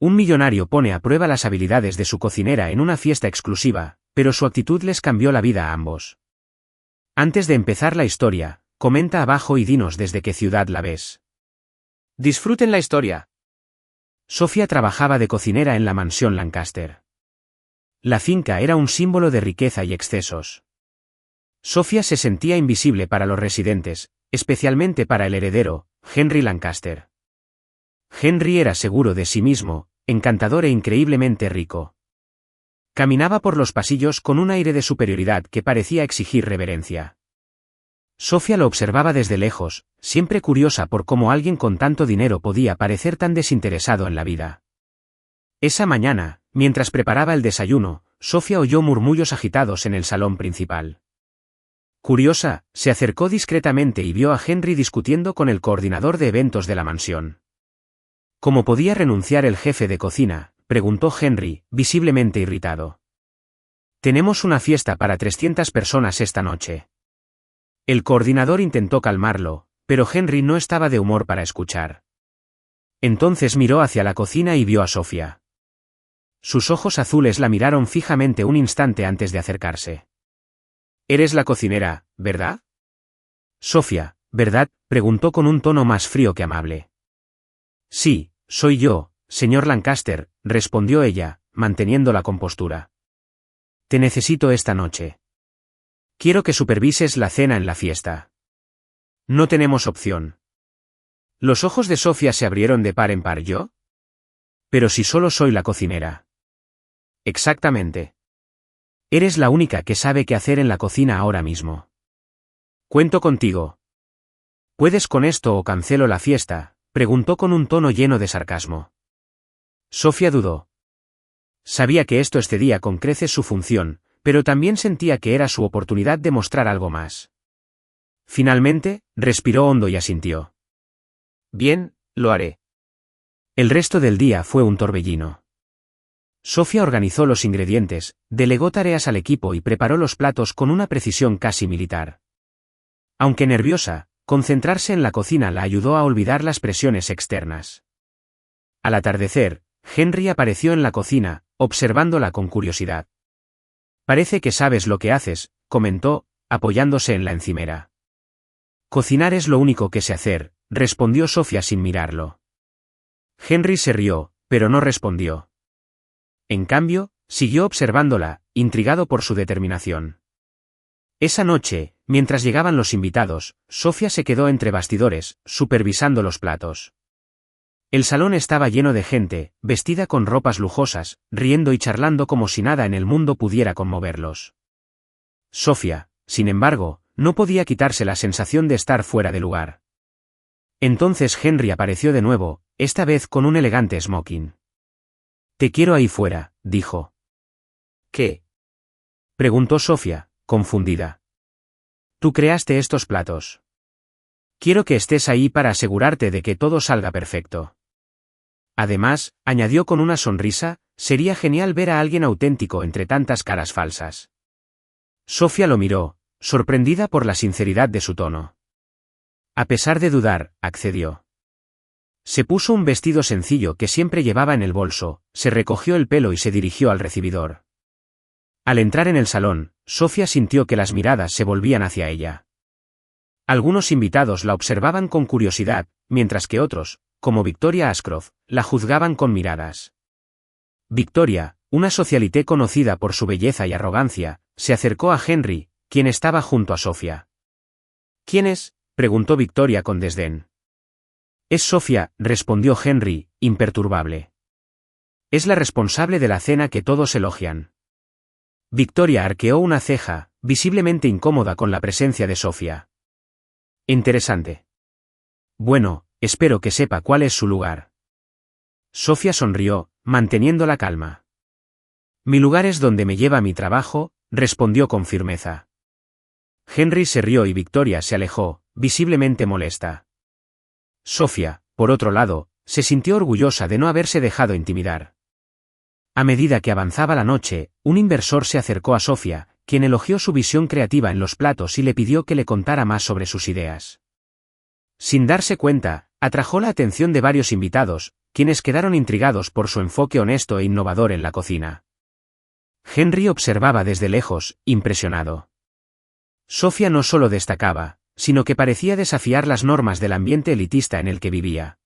Un millonario pone a prueba las habilidades de su cocinera en una fiesta exclusiva, pero su actitud les cambió la vida a ambos. Antes de empezar la historia, comenta abajo y dinos desde qué ciudad la ves. Disfruten la historia. Sofía trabajaba de cocinera en la mansión Lancaster. La finca era un símbolo de riqueza y excesos. Sofía se sentía invisible para los residentes, especialmente para el heredero, Henry Lancaster. Henry era seguro de sí mismo, encantador e increíblemente rico. Caminaba por los pasillos con un aire de superioridad que parecía exigir reverencia. Sofía lo observaba desde lejos, siempre curiosa por cómo alguien con tanto dinero podía parecer tan desinteresado en la vida. Esa mañana, mientras preparaba el desayuno, Sofía oyó murmullos agitados en el salón principal. Curiosa, se acercó discretamente y vio a Henry discutiendo con el coordinador de eventos de la mansión. ¿Cómo podía renunciar el jefe de cocina?, preguntó Henry, visiblemente irritado. Tenemos una fiesta para 300 personas esta noche. El coordinador intentó calmarlo, pero Henry no estaba de humor para escuchar. Entonces miró hacia la cocina y vio a Sofía. Sus ojos azules la miraron fijamente un instante antes de acercarse. «Eres la cocinera, ¿verdad?» Sofía, ¿verdad?, preguntó con un tono más frío que amable. «Sí, soy yo, señor Lancaster», respondió ella, manteniendo la compostura. «Te necesito esta noche. Quiero que supervises la cena en la fiesta. No tenemos opción». Los ojos de Sofía se abrieron de par en par. ¿Yo? Pero si solo soy la cocinera. Exactamente. Eres la única que sabe qué hacer en la cocina ahora mismo. Cuento contigo. ¿Puedes con esto o cancelo la fiesta?, preguntó con un tono lleno de sarcasmo. Sofía dudó. Sabía que esto excedía con creces su función, pero también sentía que era su oportunidad de mostrar algo más. Finalmente, respiró hondo y asintió. Bien, lo haré. El resto del día fue un torbellino. Sofía organizó los ingredientes, delegó tareas al equipo y preparó los platos con una precisión casi militar. Aunque nerviosa, concentrarse en la cocina la ayudó a olvidar las presiones externas. Al atardecer, Henry apareció en la cocina, observándola con curiosidad. «Parece que sabes lo que haces», comentó, apoyándose en la encimera. «Cocinar es lo único que sé hacer», respondió Sofía sin mirarlo. Henry se rió, pero no respondió. En cambio, siguió observándola, intrigado por su determinación. Esa noche, mientras llegaban los invitados, Sofía se quedó entre bastidores, supervisando los platos. El salón estaba lleno de gente, vestida con ropas lujosas, riendo y charlando como si nada en el mundo pudiera conmoverlos. Sofía, sin embargo, no podía quitarse la sensación de estar fuera de lugar. Entonces Henry apareció de nuevo, esta vez con un elegante smoking. «Te quiero ahí fuera», dijo. «¿Qué?», preguntó Sofía, confundida. «Tú creaste estos platos. Quiero que estés ahí para asegurarte de que todo salga perfecto». Además, añadió con una sonrisa, sería genial ver a alguien auténtico entre tantas caras falsas. Sofía lo miró, sorprendida por la sinceridad de su tono. A pesar de dudar, accedió. Se puso un vestido sencillo que siempre llevaba en el bolso, se recogió el pelo y se dirigió al recibidor. Al entrar en el salón, Sofía sintió que las miradas se volvían hacia ella. Algunos invitados la observaban con curiosidad, mientras que otros, como Victoria Ashcroft, la juzgaban con miradas. Victoria, una socialité conocida por su belleza y arrogancia, se acercó a Henry, quien estaba junto a Sofía. «¿Quién es?», preguntó Victoria con desdén. «Es Sofía», respondió Henry, imperturbable. «Es la responsable de la cena que todos elogian». Victoria arqueó una ceja, visiblemente incómoda con la presencia de Sofía. «Interesante. Bueno, espero que sepa cuál es su lugar». Sofía sonrió, manteniendo la calma. «Mi lugar es donde me lleva mi trabajo», respondió con firmeza. Henry se rió y Victoria se alejó, visiblemente molesta. Sofía, por otro lado, se sintió orgullosa de no haberse dejado intimidar. A medida que avanzaba la noche, un inversor se acercó a Sofía, quien elogió su visión creativa en los platos y le pidió que le contara más sobre sus ideas. Sin darse cuenta, atrajo la atención de varios invitados, quienes quedaron intrigados por su enfoque honesto e innovador en la cocina. Henry observaba desde lejos, impresionado. Sofía no solo destacaba, sino que parecía desafiar las normas del ambiente elitista en el que vivía.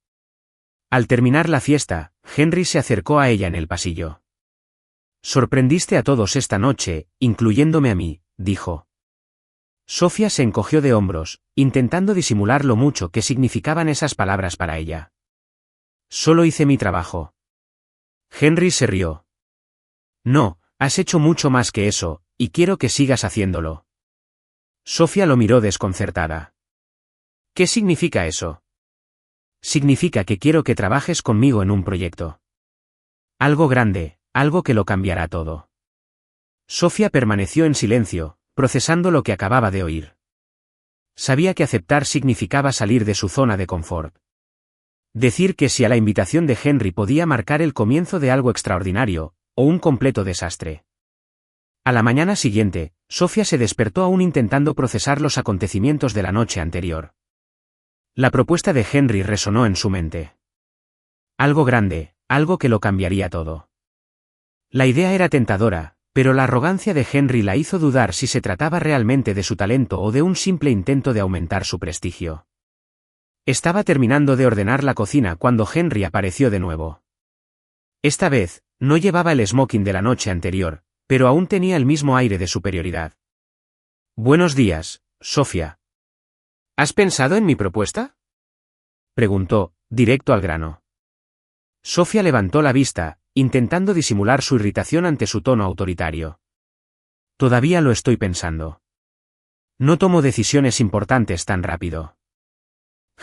Al terminar la fiesta, Henry se acercó a ella en el pasillo. «Sorprendiste a todos esta noche, incluyéndome a mí», dijo. Sofía se encogió de hombros, intentando disimular lo mucho que significaban esas palabras para ella. «Solo hice mi trabajo». Henry se rió. «No, has hecho mucho más que eso, y quiero que sigas haciéndolo». Sofía lo miró desconcertada. «¿Qué significa eso?» «Significa que quiero que trabajes conmigo en un proyecto. Algo grande, algo que lo cambiará todo». Sofía permaneció en silencio, procesando lo que acababa de oír. Sabía que aceptar significaba salir de su zona de confort. Decir que sí a la invitación de Henry podía marcar el comienzo de algo extraordinario, o un completo desastre. A la mañana siguiente, Sofía se despertó aún intentando procesar los acontecimientos de la noche anterior. La propuesta de Henry resonó en su mente. Algo grande, algo que lo cambiaría todo. La idea era tentadora, pero la arrogancia de Henry la hizo dudar si se trataba realmente de su talento o de un simple intento de aumentar su prestigio. Estaba terminando de ordenar la cocina cuando Henry apareció de nuevo. Esta vez, no llevaba el smoking de la noche anterior, pero aún tenía el mismo aire de superioridad. «Buenos días, Sofía». «¿Has pensado en mi propuesta?», preguntó, directo al grano. Sofía levantó la vista, intentando disimular su irritación ante su tono autoritario. «Todavía lo estoy pensando. No tomo decisiones importantes tan rápido».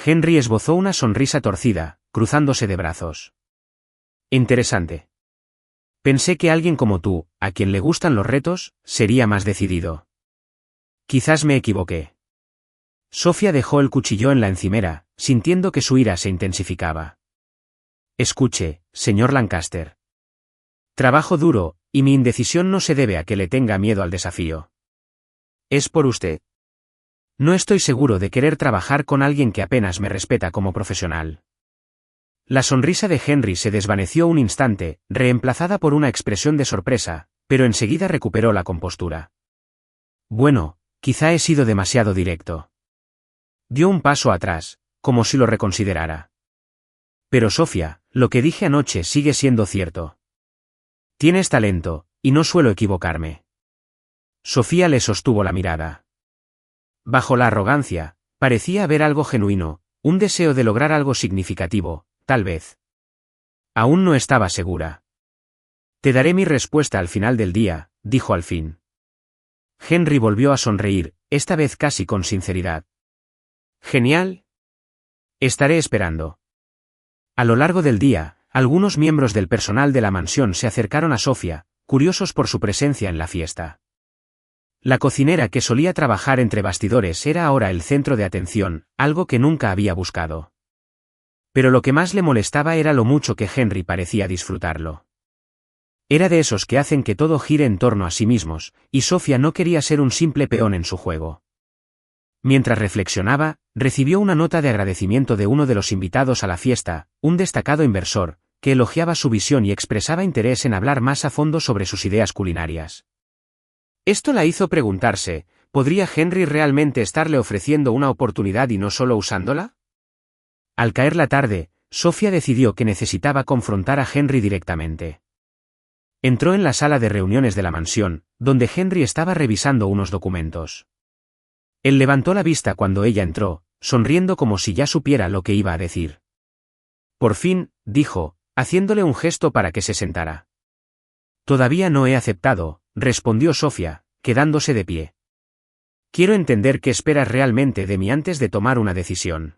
Henry esbozó una sonrisa torcida, cruzándose de brazos. «Interesante. Pensé que alguien como tú, a quien le gustan los retos, sería más decidido. Quizás me equivoqué». Sofía dejó el cuchillo en la encimera, sintiendo que su ira se intensificaba. «Escuche, señor Lancaster. Trabajo duro, y mi indecisión no se debe a que le tenga miedo al desafío. Es por usted. No estoy seguro de querer trabajar con alguien que apenas me respeta como profesional». La sonrisa de Henry se desvaneció un instante, reemplazada por una expresión de sorpresa, pero enseguida recuperó la compostura. «Bueno, quizá he sido demasiado directo». Dio un paso atrás, como si lo reconsiderara. «Pero Sofía, lo que dije anoche sigue siendo cierto. Tienes talento, y no suelo equivocarme». Sofía le sostuvo la mirada. Bajo la arrogancia, parecía haber algo genuino, un deseo de lograr algo significativo, tal vez. Aún no estaba segura. «Te daré mi respuesta al final del día», dijo al fin. Henry volvió a sonreír, esta vez casi con sinceridad. «Genial. Estaré esperando». A lo largo del día, algunos miembros del personal de la mansión se acercaron a Sofía, curiosos por su presencia en la fiesta. La cocinera que solía trabajar entre bastidores era ahora el centro de atención, algo que nunca había buscado. Pero lo que más le molestaba era lo mucho que Henry parecía disfrutarlo. Era de esos que hacen que todo gire en torno a sí mismos, y Sofía no quería ser un simple peón en su juego. Mientras reflexionaba, recibió una nota de agradecimiento de uno de los invitados a la fiesta, un destacado inversor, que elogiaba su visión y expresaba interés en hablar más a fondo sobre sus ideas culinarias. Esto la hizo preguntarse, ¿podría Henry realmente estarle ofreciendo una oportunidad y no solo usándola? Al caer la tarde, Sofía decidió que necesitaba confrontar a Henry directamente. Entró en la sala de reuniones de la mansión, donde Henry estaba revisando unos documentos. Él levantó la vista cuando ella entró, sonriendo como si ya supiera lo que iba a decir. «Por fin», dijo, haciéndole un gesto para que se sentara. «Todavía no he aceptado», respondió Sofía, quedándose de pie. «Quiero entender qué esperas realmente de mí antes de tomar una decisión».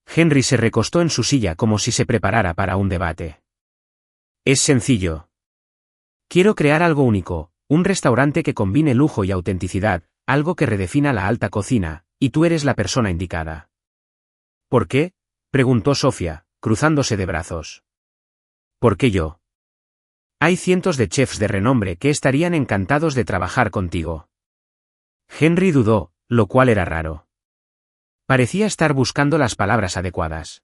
Henry se recostó en su silla como si se preparara para un debate. «Es sencillo. Quiero crear algo único, un restaurante que combine lujo y autenticidad, algo que redefina la alta cocina, y tú eres la persona indicada». «¿Por qué?», preguntó Sofía, cruzándose de brazos. «¿Por qué yo? Hay cientos de chefs de renombre que estarían encantados de trabajar contigo». Henry dudó, lo cual era raro. Parecía estar buscando las palabras adecuadas.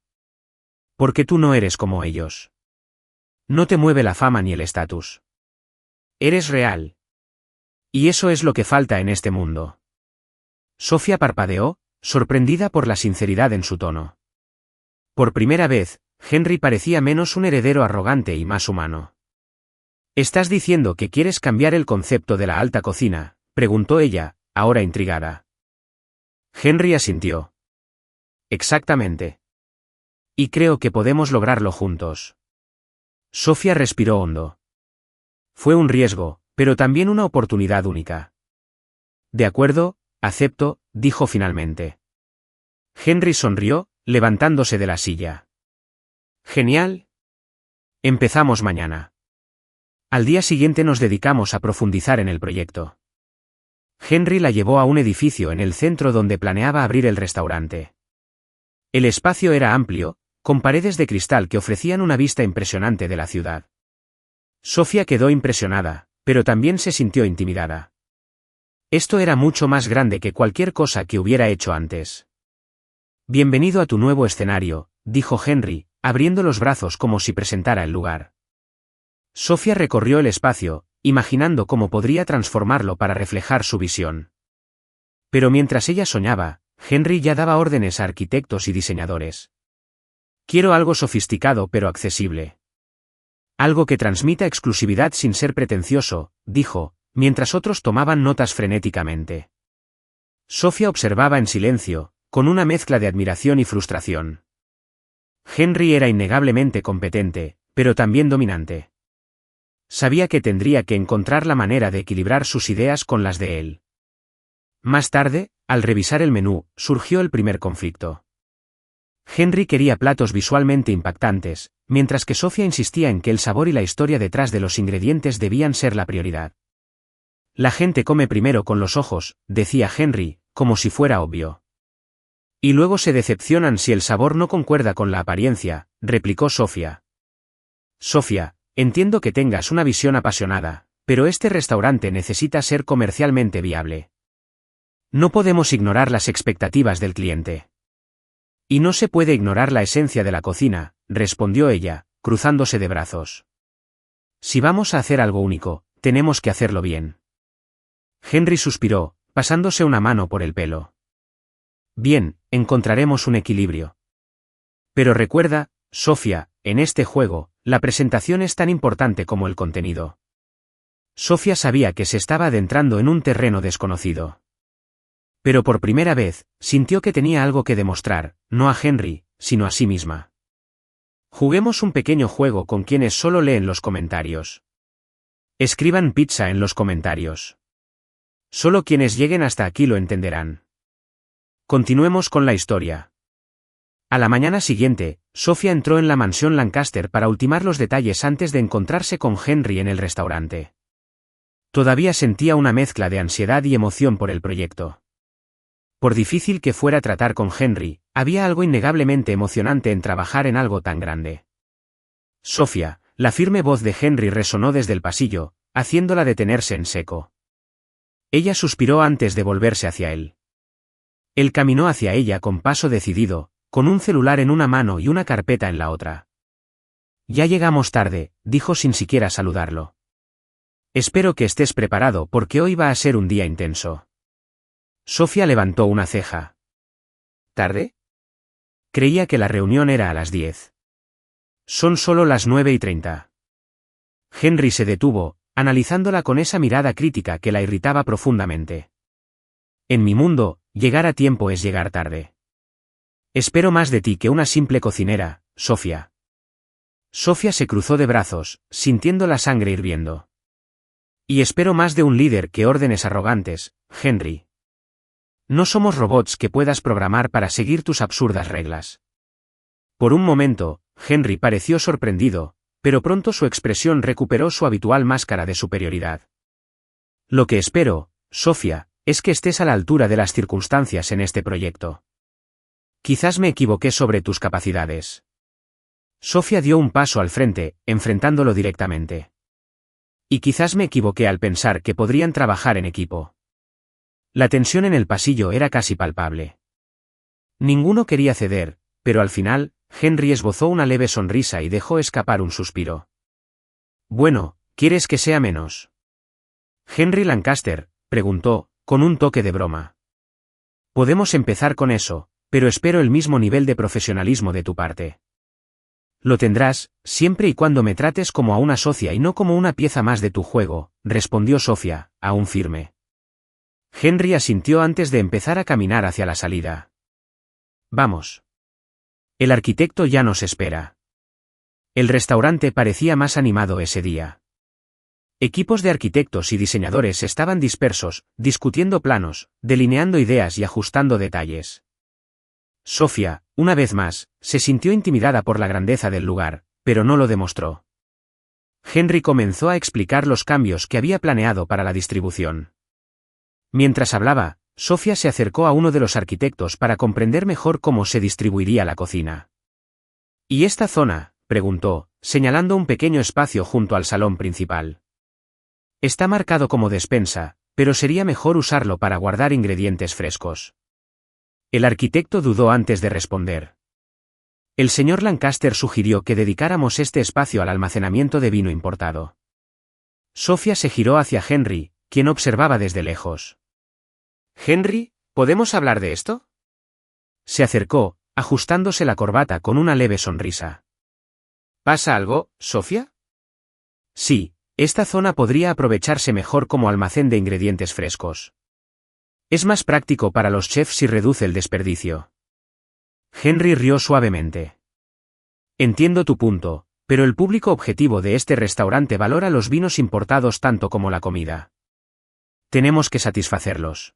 Porque tú no eres como ellos. No te mueve la fama ni el estatus. Eres real. Y eso es lo que falta en este mundo. Sofía parpadeó, sorprendida por la sinceridad en su tono. Por primera vez, Henry parecía menos un heredero arrogante y más humano. ¿Estás diciendo que quieres cambiar el concepto de la alta cocina?, preguntó ella, ahora intrigada. Henry asintió. Exactamente. Y creo que podemos lograrlo juntos. Sofía respiró hondo. Fue un riesgo, pero también una oportunidad única. De acuerdo, acepto, dijo finalmente. Henry sonrió, levantándose de la silla. Genial. Empezamos mañana. Al día siguiente nos dedicamos a profundizar en el proyecto. Henry la llevó a un edificio en el centro donde planeaba abrir el restaurante. El espacio era amplio, con paredes de cristal que ofrecían una vista impresionante de la ciudad. Sofía quedó impresionada, pero también se sintió intimidada. Esto era mucho más grande que cualquier cosa que hubiera hecho antes. Bienvenido a tu nuevo escenario, dijo Henry, abriendo los brazos como si presentara el lugar. Sofía recorrió el espacio, imaginando cómo podría transformarlo para reflejar su visión. Pero mientras ella soñaba, Henry ya daba órdenes a arquitectos y diseñadores. Quiero algo sofisticado pero accesible. Algo que transmita exclusividad sin ser pretencioso, dijo, mientras otros tomaban notas frenéticamente. Sofía observaba en silencio, con una mezcla de admiración y frustración. Henry era innegablemente competente, pero también dominante. Sabía que tendría que encontrar la manera de equilibrar sus ideas con las de él. Más tarde, al revisar el menú, surgió el primer conflicto. Henry quería platos visualmente impactantes, mientras que Sofía insistía en que el sabor y la historia detrás de los ingredientes debían ser la prioridad. La gente come primero con los ojos, decía Henry, como si fuera obvio. Y luego se decepcionan si el sabor no concuerda con la apariencia, replicó Sofía. Sofía, entiendo que tengas una visión apasionada, pero este restaurante necesita ser comercialmente viable. No podemos ignorar las expectativas del cliente. Y no se puede ignorar la esencia de la cocina, respondió ella, cruzándose de brazos. Si vamos a hacer algo único, tenemos que hacerlo bien. Henry suspiró, pasándose una mano por el pelo. Bien, encontraremos un equilibrio. Pero recuerda, Sofía, en este juego, la presentación es tan importante como el contenido. Sofía sabía que se estaba adentrando en un terreno desconocido. Pero por primera vez, sintió que tenía algo que demostrar, no a Henry, sino a sí misma. Juguemos un pequeño juego con quienes solo leen los comentarios. Escriban pizza en los comentarios. Solo quienes lleguen hasta aquí lo entenderán. Continuemos con la historia. A la mañana siguiente, Sofía entró en la mansión Lancaster para ultimar los detalles antes de encontrarse con Henry en el restaurante. Todavía sentía una mezcla de ansiedad y emoción por el proyecto. Por difícil que fuera tratar con Henry, había algo innegablemente emocionante en trabajar en algo tan grande. Sofía, la firme voz de Henry resonó desde el pasillo, haciéndola detenerse en seco. Ella suspiró antes de volverse hacia él. Él caminó hacia ella con paso decidido, con un celular en una mano y una carpeta en la otra. Ya llegamos tarde, dijo sin siquiera saludarlo. Espero que estés preparado porque hoy va a ser un día intenso. Sofía levantó una ceja. ¿Tarde? Creía que la reunión era a las 10. Son solo las 9:30. Henry se detuvo, analizándola con esa mirada crítica que la irritaba profundamente. En mi mundo, llegar a tiempo es llegar tarde. Espero más de ti que una simple cocinera, Sofía. Sofía se cruzó de brazos, sintiendo la sangre hirviendo. Y espero más de un líder que órdenes arrogantes, Henry. No somos robots que puedas programar para seguir tus absurdas reglas. Por un momento, Henry pareció sorprendido, pero pronto su expresión recuperó su habitual máscara de superioridad. Lo que espero, Sofía, es que estés a la altura de las circunstancias en este proyecto. Quizás me equivoqué sobre tus capacidades. Sofía dio un paso al frente, enfrentándolo directamente. Y quizás me equivoqué al pensar que podrían trabajar en equipo. La tensión en el pasillo era casi palpable. Ninguno quería ceder, pero al final, Henry esbozó una leve sonrisa y dejó escapar un suspiro. Bueno, ¿quieres que sea menos? Henry Lancaster, preguntó, con un toque de broma. Podemos empezar con eso, pero espero el mismo nivel de profesionalismo de tu parte. Lo tendrás, siempre y cuando me trates como a una socia y no como una pieza más de tu juego, respondió Sofía, aún firme. Henry asintió antes de empezar a caminar hacia la salida. Vamos. El arquitecto ya nos espera. El restaurante parecía más animado ese día. Equipos de arquitectos y diseñadores estaban dispersos, discutiendo planos, delineando ideas y ajustando detalles. Sofía, una vez más, se sintió intimidada por la grandeza del lugar, pero no lo demostró. Henry comenzó a explicar los cambios que había planeado para la distribución. Mientras hablaba, Sofía se acercó a uno de los arquitectos para comprender mejor cómo se distribuiría la cocina. ¿Y esta zona?, preguntó, señalando un pequeño espacio junto al salón principal. Está marcado como despensa, pero sería mejor usarlo para guardar ingredientes frescos. El arquitecto dudó antes de responder. El señor Lancaster sugirió que dedicáramos este espacio al almacenamiento de vino importado. Sofía se giró hacia Henry, quien observaba desde lejos. «Henry, ¿podemos hablar de esto?» Se acercó, ajustándose la corbata con una leve sonrisa. «¿Pasa algo, Sofía?» «Sí, esta zona podría aprovecharse mejor como almacén de ingredientes frescos. Es más práctico para los chefs si reduce el desperdicio». Henry rió suavemente. «Entiendo tu punto, pero el público objetivo de este restaurante valora los vinos importados tanto como la comida. Tenemos que satisfacerlos».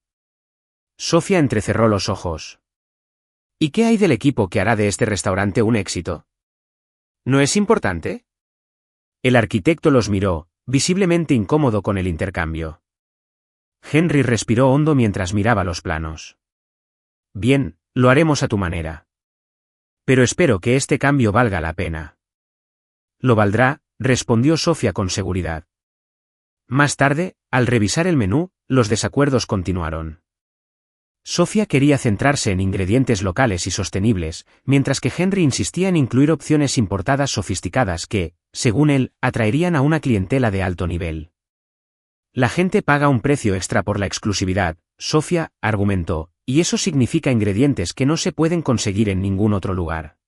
Sofía entrecerró los ojos. ¿Y qué hay del equipo que hará de este restaurante un éxito? ¿No es importante? El arquitecto los miró, visiblemente incómodo con el intercambio. Henry respiró hondo mientras miraba los planos. Bien, lo haremos a tu manera. Pero espero que este cambio valga la pena. Lo valdrá, respondió Sofía con seguridad. Más tarde, al revisar el menú, los desacuerdos continuaron. Sofía quería centrarse en ingredientes locales y sostenibles, mientras que Henry insistía en incluir opciones importadas sofisticadas que, según él, atraerían a una clientela de alto nivel. La gente paga un precio extra por la exclusividad, Sofía argumentó, y eso significa ingredientes que no se pueden conseguir en ningún otro lugar.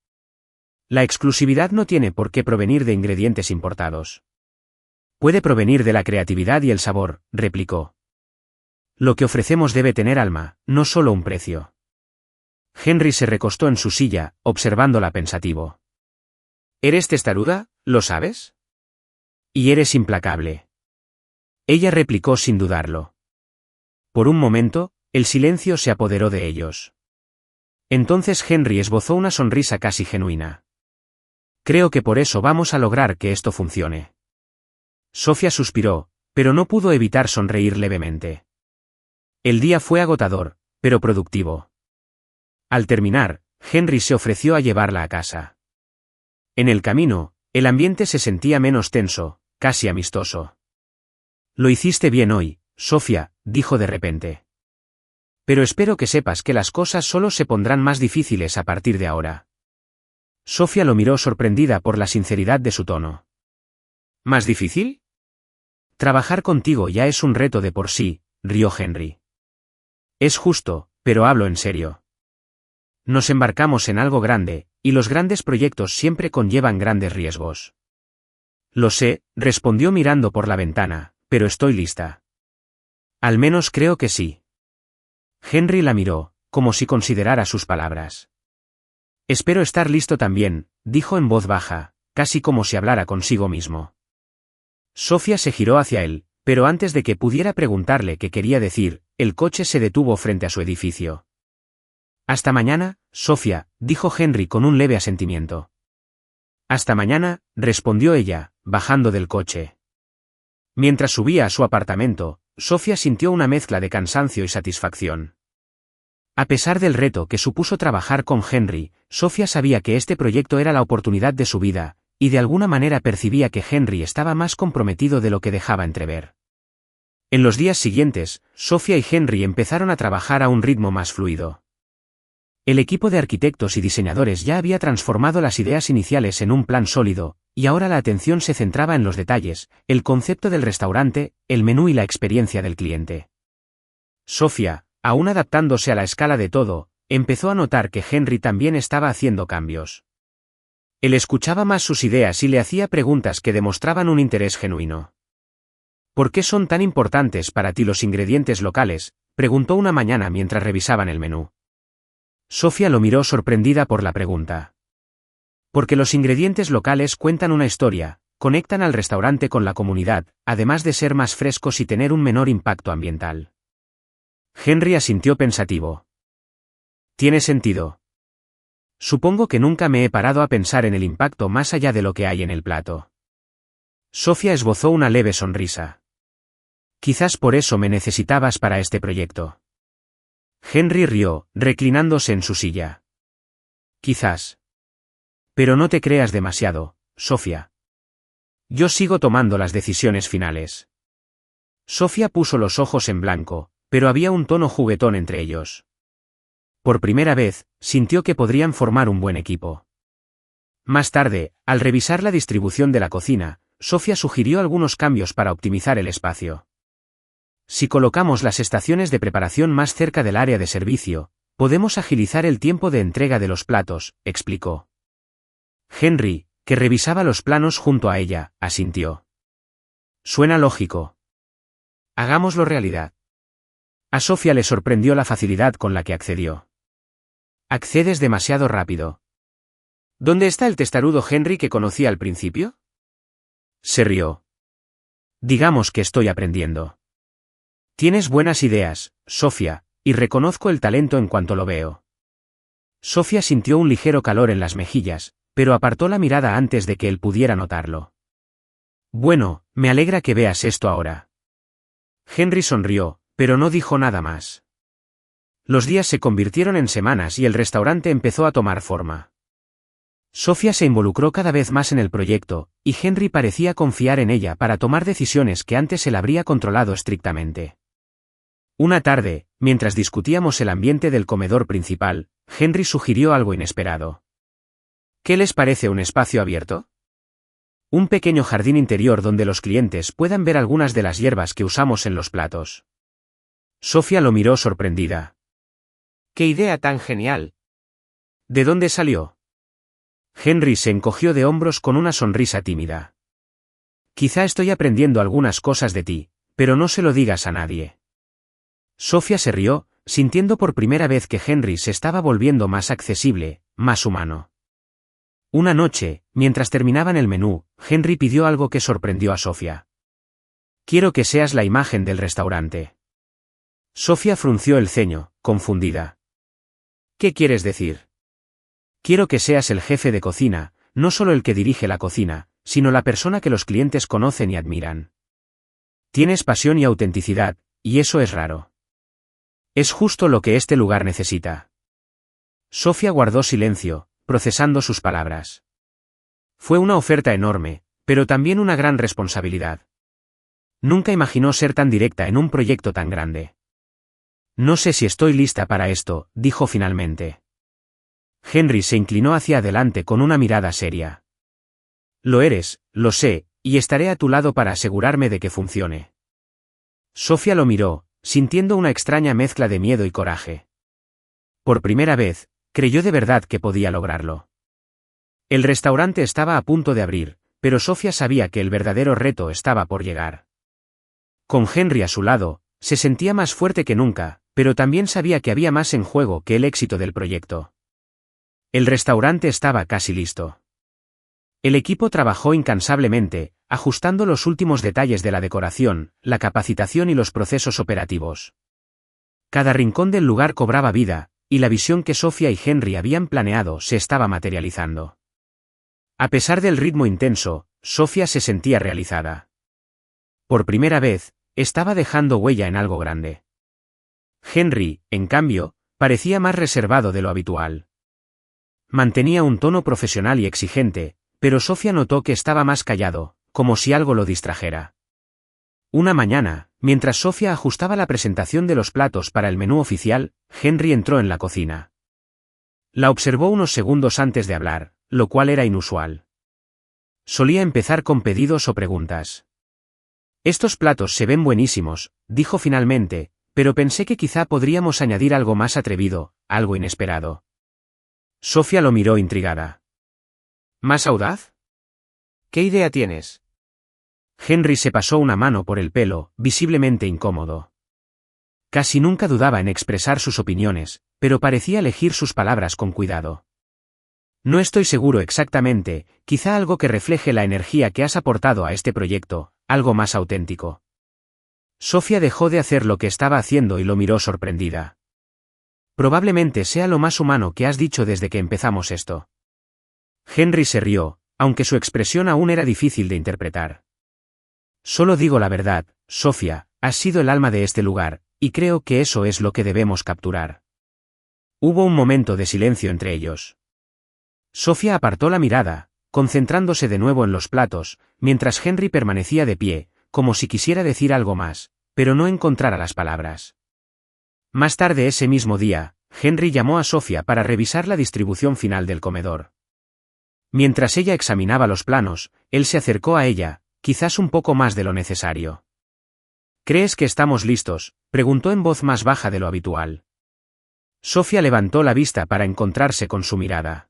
La exclusividad no tiene por qué provenir de ingredientes importados. Puede provenir de la creatividad y el sabor, replicó. Lo que ofrecemos debe tener alma, no solo un precio. Henry se recostó en su silla, observándola pensativo. ¿Eres testaruda, lo sabes? Y eres implacable. Ella replicó sin dudarlo. Por un momento, el silencio se apoderó de ellos. Entonces Henry esbozó una sonrisa casi genuina. Creo que por eso vamos a lograr que esto funcione. Sofía suspiró, pero no pudo evitar sonreír levemente. El día fue agotador, pero productivo. Al terminar, Henry se ofreció a llevarla a casa. En el camino, el ambiente se sentía menos tenso, casi amistoso. Lo hiciste bien hoy, Sofía, dijo de repente. Pero espero que sepas que las cosas solo se pondrán más difíciles a partir de ahora. Sofía lo miró sorprendida por la sinceridad de su tono. ¿Más difícil? Trabajar contigo ya es un reto de por sí, rió Henry. Es justo, pero hablo en serio. Nos embarcamos en algo grande, y los grandes proyectos siempre conllevan grandes riesgos. Lo sé, respondió mirando por la ventana, pero estoy lista. Al menos creo que sí. Henry la miró, como si considerara sus palabras. Espero estar listo también, dijo en voz baja, casi como si hablara consigo mismo. Sofía se giró hacia él, pero antes de que pudiera preguntarle qué quería decir, el coche se detuvo frente a su edificio. Hasta mañana, Sofía, dijo Henry con un leve asentimiento. Hasta mañana, respondió ella, bajando del coche. Mientras subía a su apartamento, Sofía sintió una mezcla de cansancio y satisfacción. A pesar del reto que supuso trabajar con Henry, Sofía sabía que este proyecto era la oportunidad de su vida, y de alguna manera percibía que Henry estaba más comprometido de lo que dejaba entrever. En los días siguientes, Sofía y Henry empezaron a trabajar a un ritmo más fluido. El equipo de arquitectos y diseñadores ya había transformado las ideas iniciales en un plan sólido, y ahora la atención se centraba en los detalles, el concepto del restaurante, el menú y la experiencia del cliente. Sofía, aún adaptándose a la escala de todo, empezó a notar que Henry también estaba haciendo cambios. Él escuchaba más sus ideas y le hacía preguntas que demostraban un interés genuino. ¿Por qué son tan importantes para ti los ingredientes locales?, preguntó una mañana mientras revisaban el menú. Sofía lo miró sorprendida por la pregunta. Porque los ingredientes locales cuentan una historia, conectan al restaurante con la comunidad, además de ser más frescos y tener un menor impacto ambiental. Henry asintió pensativo. Tiene sentido. Supongo que nunca me he parado a pensar en el impacto más allá de lo que hay en el plato. Sofía esbozó una leve sonrisa. Quizás por eso me necesitabas para este proyecto. Henry rió, reclinándose en su silla. Quizás. Pero no te creas demasiado, Sofía. Yo sigo tomando las decisiones finales. Sofía puso los ojos en blanco, pero había un tono juguetón entre ellos. Por primera vez, sintió que podrían formar un buen equipo. Más tarde, al revisar la distribución de la cocina, Sofía sugirió algunos cambios para optimizar el espacio. Si colocamos las estaciones de preparación más cerca del área de servicio, podemos agilizar el tiempo de entrega de los platos, explicó. Henry, que revisaba los planos junto a ella, asintió. Suena lógico. Hagámoslo realidad. A Sofía le sorprendió la facilidad con la que accedió. Accedes demasiado rápido. ¿Dónde está el testarudo Henry que conocí al principio? Se rió. Digamos que estoy aprendiendo. Tienes buenas ideas, Sofía, y reconozco el talento en cuanto lo veo. Sofía sintió un ligero calor en las mejillas, pero apartó la mirada antes de que él pudiera notarlo. Bueno, me alegra que veas esto ahora. Henry sonrió, pero no dijo nada más. Los días se convirtieron en semanas y el restaurante empezó a tomar forma. Sofía se involucró cada vez más en el proyecto, y Henry parecía confiar en ella para tomar decisiones que antes él habría controlado estrictamente. Una tarde, mientras discutíamos el ambiente del comedor principal, Henry sugirió algo inesperado. ¿Qué les parece un espacio abierto? Un pequeño jardín interior donde los clientes puedan ver algunas de las hierbas que usamos en los platos. Sofía lo miró sorprendida. ¡Qué idea tan genial! ¿De dónde salió? Henry se encogió de hombros con una sonrisa tímida. Quizá estoy aprendiendo algunas cosas de ti, pero no se lo digas a nadie. Sofía se rió, sintiendo por primera vez que Henry se estaba volviendo más accesible, más humano. Una noche, mientras terminaban el menú, Henry pidió algo que sorprendió a Sofía. Quiero que seas la imagen del restaurante. Sofía frunció el ceño, confundida. ¿Qué quieres decir? Quiero que seas el jefe de cocina, no solo el que dirige la cocina, sino la persona que los clientes conocen y admiran. Tienes pasión y autenticidad, y eso es raro. Es justo lo que este lugar necesita. Sofía guardó silencio, procesando sus palabras. Fue una oferta enorme, pero también una gran responsabilidad. Nunca imaginó ser tan directa en un proyecto tan grande. No sé si estoy lista para esto, dijo finalmente. Henry se inclinó hacia adelante con una mirada seria. Lo eres, lo sé, y estaré a tu lado para asegurarme de que funcione. Sofía lo miró, sintiendo una extraña mezcla de miedo y coraje. Por primera vez, creyó de verdad que podía lograrlo. El restaurante estaba a punto de abrir, pero Sofía sabía que el verdadero reto estaba por llegar. Con Henry a su lado, se sentía más fuerte que nunca, pero también sabía que había más en juego que el éxito del proyecto. El restaurante estaba casi listo. El equipo trabajó incansablemente, ajustando los últimos detalles de la decoración, la capacitación y los procesos operativos. Cada rincón del lugar cobraba vida, y la visión que Sofía y Henry habían planeado se estaba materializando. A pesar del ritmo intenso, Sofía se sentía realizada. Por primera vez, estaba dejando huella en algo grande. Henry, en cambio, parecía más reservado de lo habitual. Mantenía un tono profesional y exigente, pero Sofía notó que estaba más callado, como si algo lo distrajera. Una mañana, mientras Sofía ajustaba la presentación de los platos para el menú oficial, Henry entró en la cocina. La observó unos segundos antes de hablar, lo cual era inusual. Solía empezar con pedidos o preguntas. Estos platos se ven buenísimos, dijo finalmente, pero pensé que quizá podríamos añadir algo más atrevido, algo inesperado. Sofía lo miró intrigada. ¿Más audaz? ¿Qué idea tienes? Henry se pasó una mano por el pelo, visiblemente incómodo. Casi nunca dudaba en expresar sus opiniones, pero parecía elegir sus palabras con cuidado. No estoy seguro exactamente, quizá algo que refleje la energía que has aportado a este proyecto, algo más auténtico. Sofía dejó de hacer lo que estaba haciendo y lo miró sorprendida. Probablemente sea lo más humano que has dicho desde que empezamos esto. Henry se rió, aunque su expresión aún era difícil de interpretar. Solo digo la verdad, Sofía, has sido el alma de este lugar, y creo que eso es lo que debemos capturar. Hubo un momento de silencio entre ellos. Sofía apartó la mirada, concentrándose de nuevo en los platos, mientras Henry permanecía de pie, como si quisiera decir algo más, pero no encontrara las palabras. Más tarde ese mismo día, Henry llamó a Sofía para revisar la distribución final del comedor. Mientras ella examinaba los planos, él se acercó a ella, quizás un poco más de lo necesario. ¿Crees que estamos listos?, preguntó en voz más baja de lo habitual. Sofía levantó la vista para encontrarse con su mirada.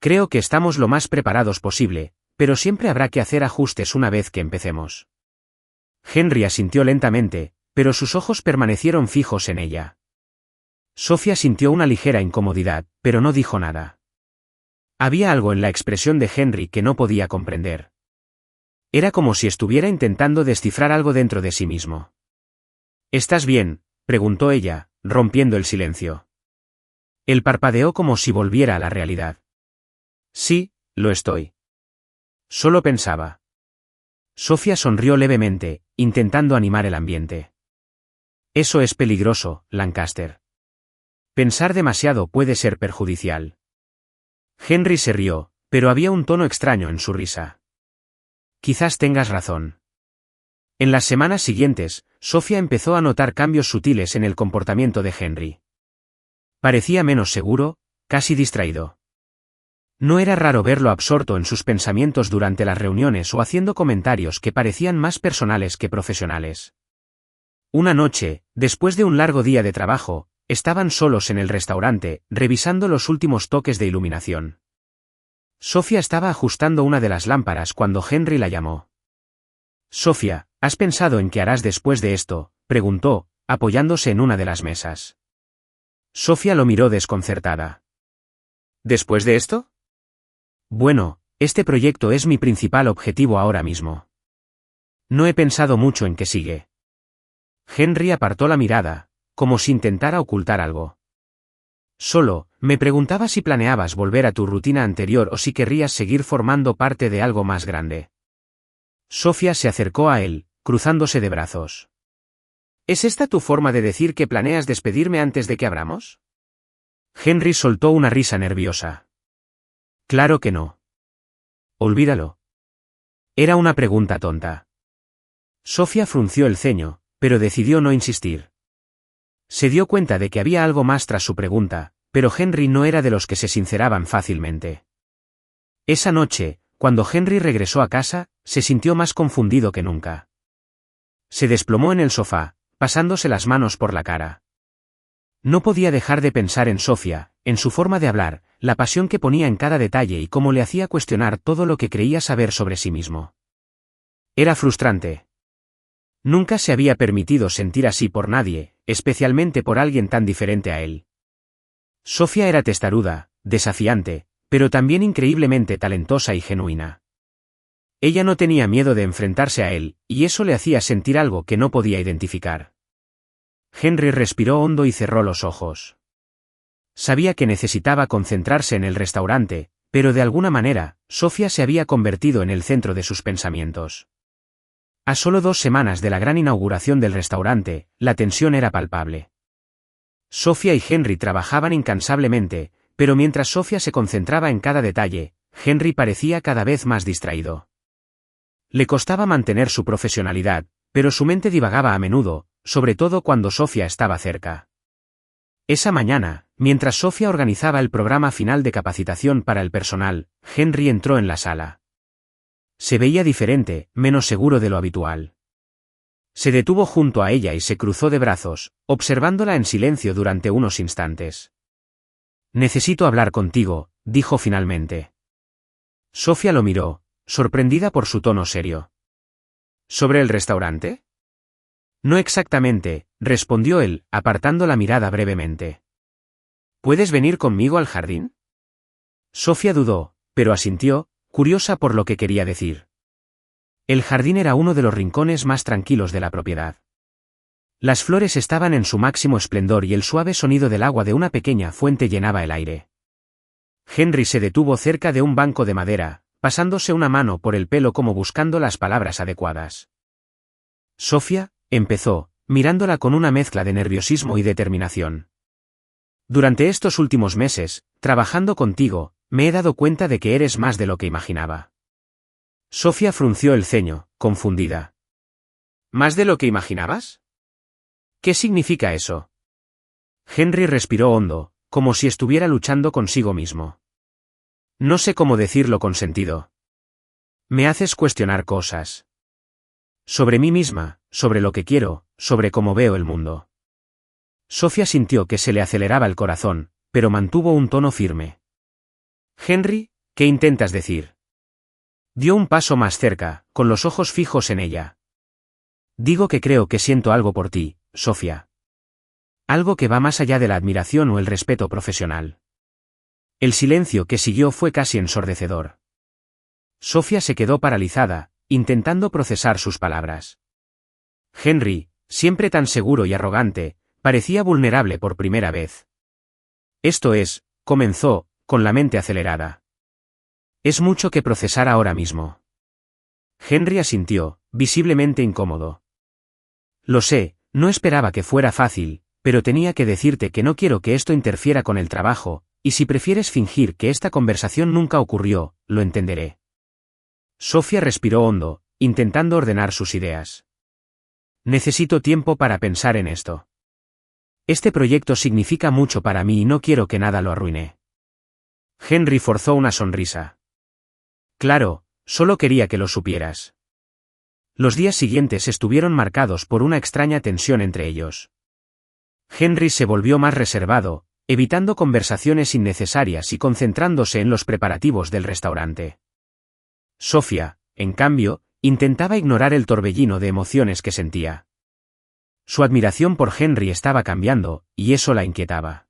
Creo que estamos lo más preparados posible, pero siempre habrá que hacer ajustes una vez que empecemos. Henry asintió lentamente, pero sus ojos permanecieron fijos en ella. Sofía sintió una ligera incomodidad, pero no dijo nada. Había algo en la expresión de Henry que no podía comprender. Era como si estuviera intentando descifrar algo dentro de sí mismo. ¿Estás bien?, preguntó ella, rompiendo el silencio. Él parpadeó como si volviera a la realidad. Sí, lo estoy. Solo pensaba. Sofía sonrió levemente, intentando animar el ambiente. Eso es peligroso, Lancaster. Pensar demasiado puede ser perjudicial. Henry se rió, pero había un tono extraño en su risa. Quizás tengas razón. En las semanas siguientes, Sofía empezó a notar cambios sutiles en el comportamiento de Henry. Parecía menos seguro, casi distraído. No era raro verlo absorto en sus pensamientos durante las reuniones o haciendo comentarios que parecían más personales que profesionales. Una noche, después de un largo día de trabajo, estaban solos en el restaurante, revisando los últimos toques de iluminación. Sofía estaba ajustando una de las lámparas cuando Henry la llamó. Sofía, ¿has pensado en qué harás después de esto?, preguntó, apoyándose en una de las mesas. Sofía lo miró desconcertada. ¿Después de esto? Bueno, este proyecto es mi principal objetivo ahora mismo. No he pensado mucho en qué sigue. Henry apartó la mirada, como si intentara ocultar algo. Solo, me preguntaba si planeabas volver a tu rutina anterior o si querrías seguir formando parte de algo más grande. Sofía se acercó a él, cruzándose de brazos. ¿Es esta tu forma de decir que planeas despedirme antes de que abramos? Henry soltó una risa nerviosa. Claro que no. Olvídalo. Era una pregunta tonta. Sofía frunció el ceño, pero decidió no insistir. Se dio cuenta de que había algo más tras su pregunta, pero Henry no era de los que se sinceraban fácilmente. Esa noche, cuando Henry regresó a casa, se sintió más confundido que nunca. Se desplomó en el sofá, pasándose las manos por la cara. No podía dejar de pensar en Sofía, en su forma de hablar, la pasión que ponía en cada detalle y cómo le hacía cuestionar todo lo que creía saber sobre sí mismo. Era frustrante. Nunca se había permitido sentir así por nadie, especialmente por alguien tan diferente a él. Sofía era testaruda, desafiante, pero también increíblemente talentosa y genuina. Ella no tenía miedo de enfrentarse a él, y eso le hacía sentir algo que no podía identificar. Henry respiró hondo y cerró los ojos. Sabía que necesitaba concentrarse en el restaurante, pero de alguna manera, Sofía se había convertido en el centro de sus pensamientos. A solo 2 semanas de la gran inauguración del restaurante, la tensión era palpable. Sofía y Henry trabajaban incansablemente, pero mientras Sofía se concentraba en cada detalle, Henry parecía cada vez más distraído. Le costaba mantener su profesionalidad, pero su mente divagaba a menudo, sobre todo cuando Sofía estaba cerca. Esa mañana, mientras Sofía organizaba el programa final de capacitación para el personal, Henry entró en la sala. Se veía diferente, menos seguro de lo habitual. Se detuvo junto a ella y se cruzó de brazos, observándola en silencio durante unos instantes. «Necesito hablar contigo», dijo finalmente. Sofía lo miró, sorprendida por su tono serio. ¿Sobre el restaurante? No exactamente, respondió él, apartando la mirada brevemente. ¿Puedes venir conmigo al jardín? Sofía dudó, pero asintió, curiosa por lo que quería decir. El jardín era uno de los rincones más tranquilos de la propiedad. Las flores estaban en su máximo esplendor y el suave sonido del agua de una pequeña fuente llenaba el aire. Henry se detuvo cerca de un banco de madera, pasándose una mano por el pelo como buscando las palabras adecuadas. Sofía, empezó, mirándola con una mezcla de nerviosismo y determinación. Durante estos últimos meses, trabajando contigo, me he dado cuenta de que eres más de lo que imaginaba. Sofía frunció el ceño, confundida. ¿Más de lo que imaginabas? ¿Qué significa eso? Henry respiró hondo, como si estuviera luchando consigo mismo. No sé cómo decirlo con sentido. Me haces cuestionar cosas. Sobre mí misma, sobre lo que quiero, sobre cómo veo el mundo. Sofía sintió que se le aceleraba el corazón, pero mantuvo un tono firme. Henry, ¿qué intentas decir? Dio un paso más cerca, con los ojos fijos en ella. Digo que creo que siento algo por ti, Sofía. Algo que va más allá de la admiración o el respeto profesional. El silencio que siguió fue casi ensordecedor. Sofía se quedó paralizada, intentando procesar sus palabras. Henry, siempre tan seguro y arrogante, parecía vulnerable por primera vez. Esto es, comenzó, con la mente acelerada. Es mucho que procesar ahora mismo. Henry asintió, visiblemente incómodo. Lo sé, no esperaba que fuera fácil, pero tenía que decirte que no quiero que esto interfiera con el trabajo, y si prefieres fingir que esta conversación nunca ocurrió, lo entenderé. Sofía respiró hondo, intentando ordenar sus ideas. Necesito tiempo para pensar en esto. Este proyecto significa mucho para mí y no quiero que nada lo arruine. Henry forzó una sonrisa. Claro, solo quería que lo supieras. Los días siguientes estuvieron marcados por una extraña tensión entre ellos. Henry se volvió más reservado, evitando conversaciones innecesarias y concentrándose en los preparativos del restaurante. Sofía, en cambio, intentaba ignorar el torbellino de emociones que sentía. Su admiración por Henry estaba cambiando, y eso la inquietaba.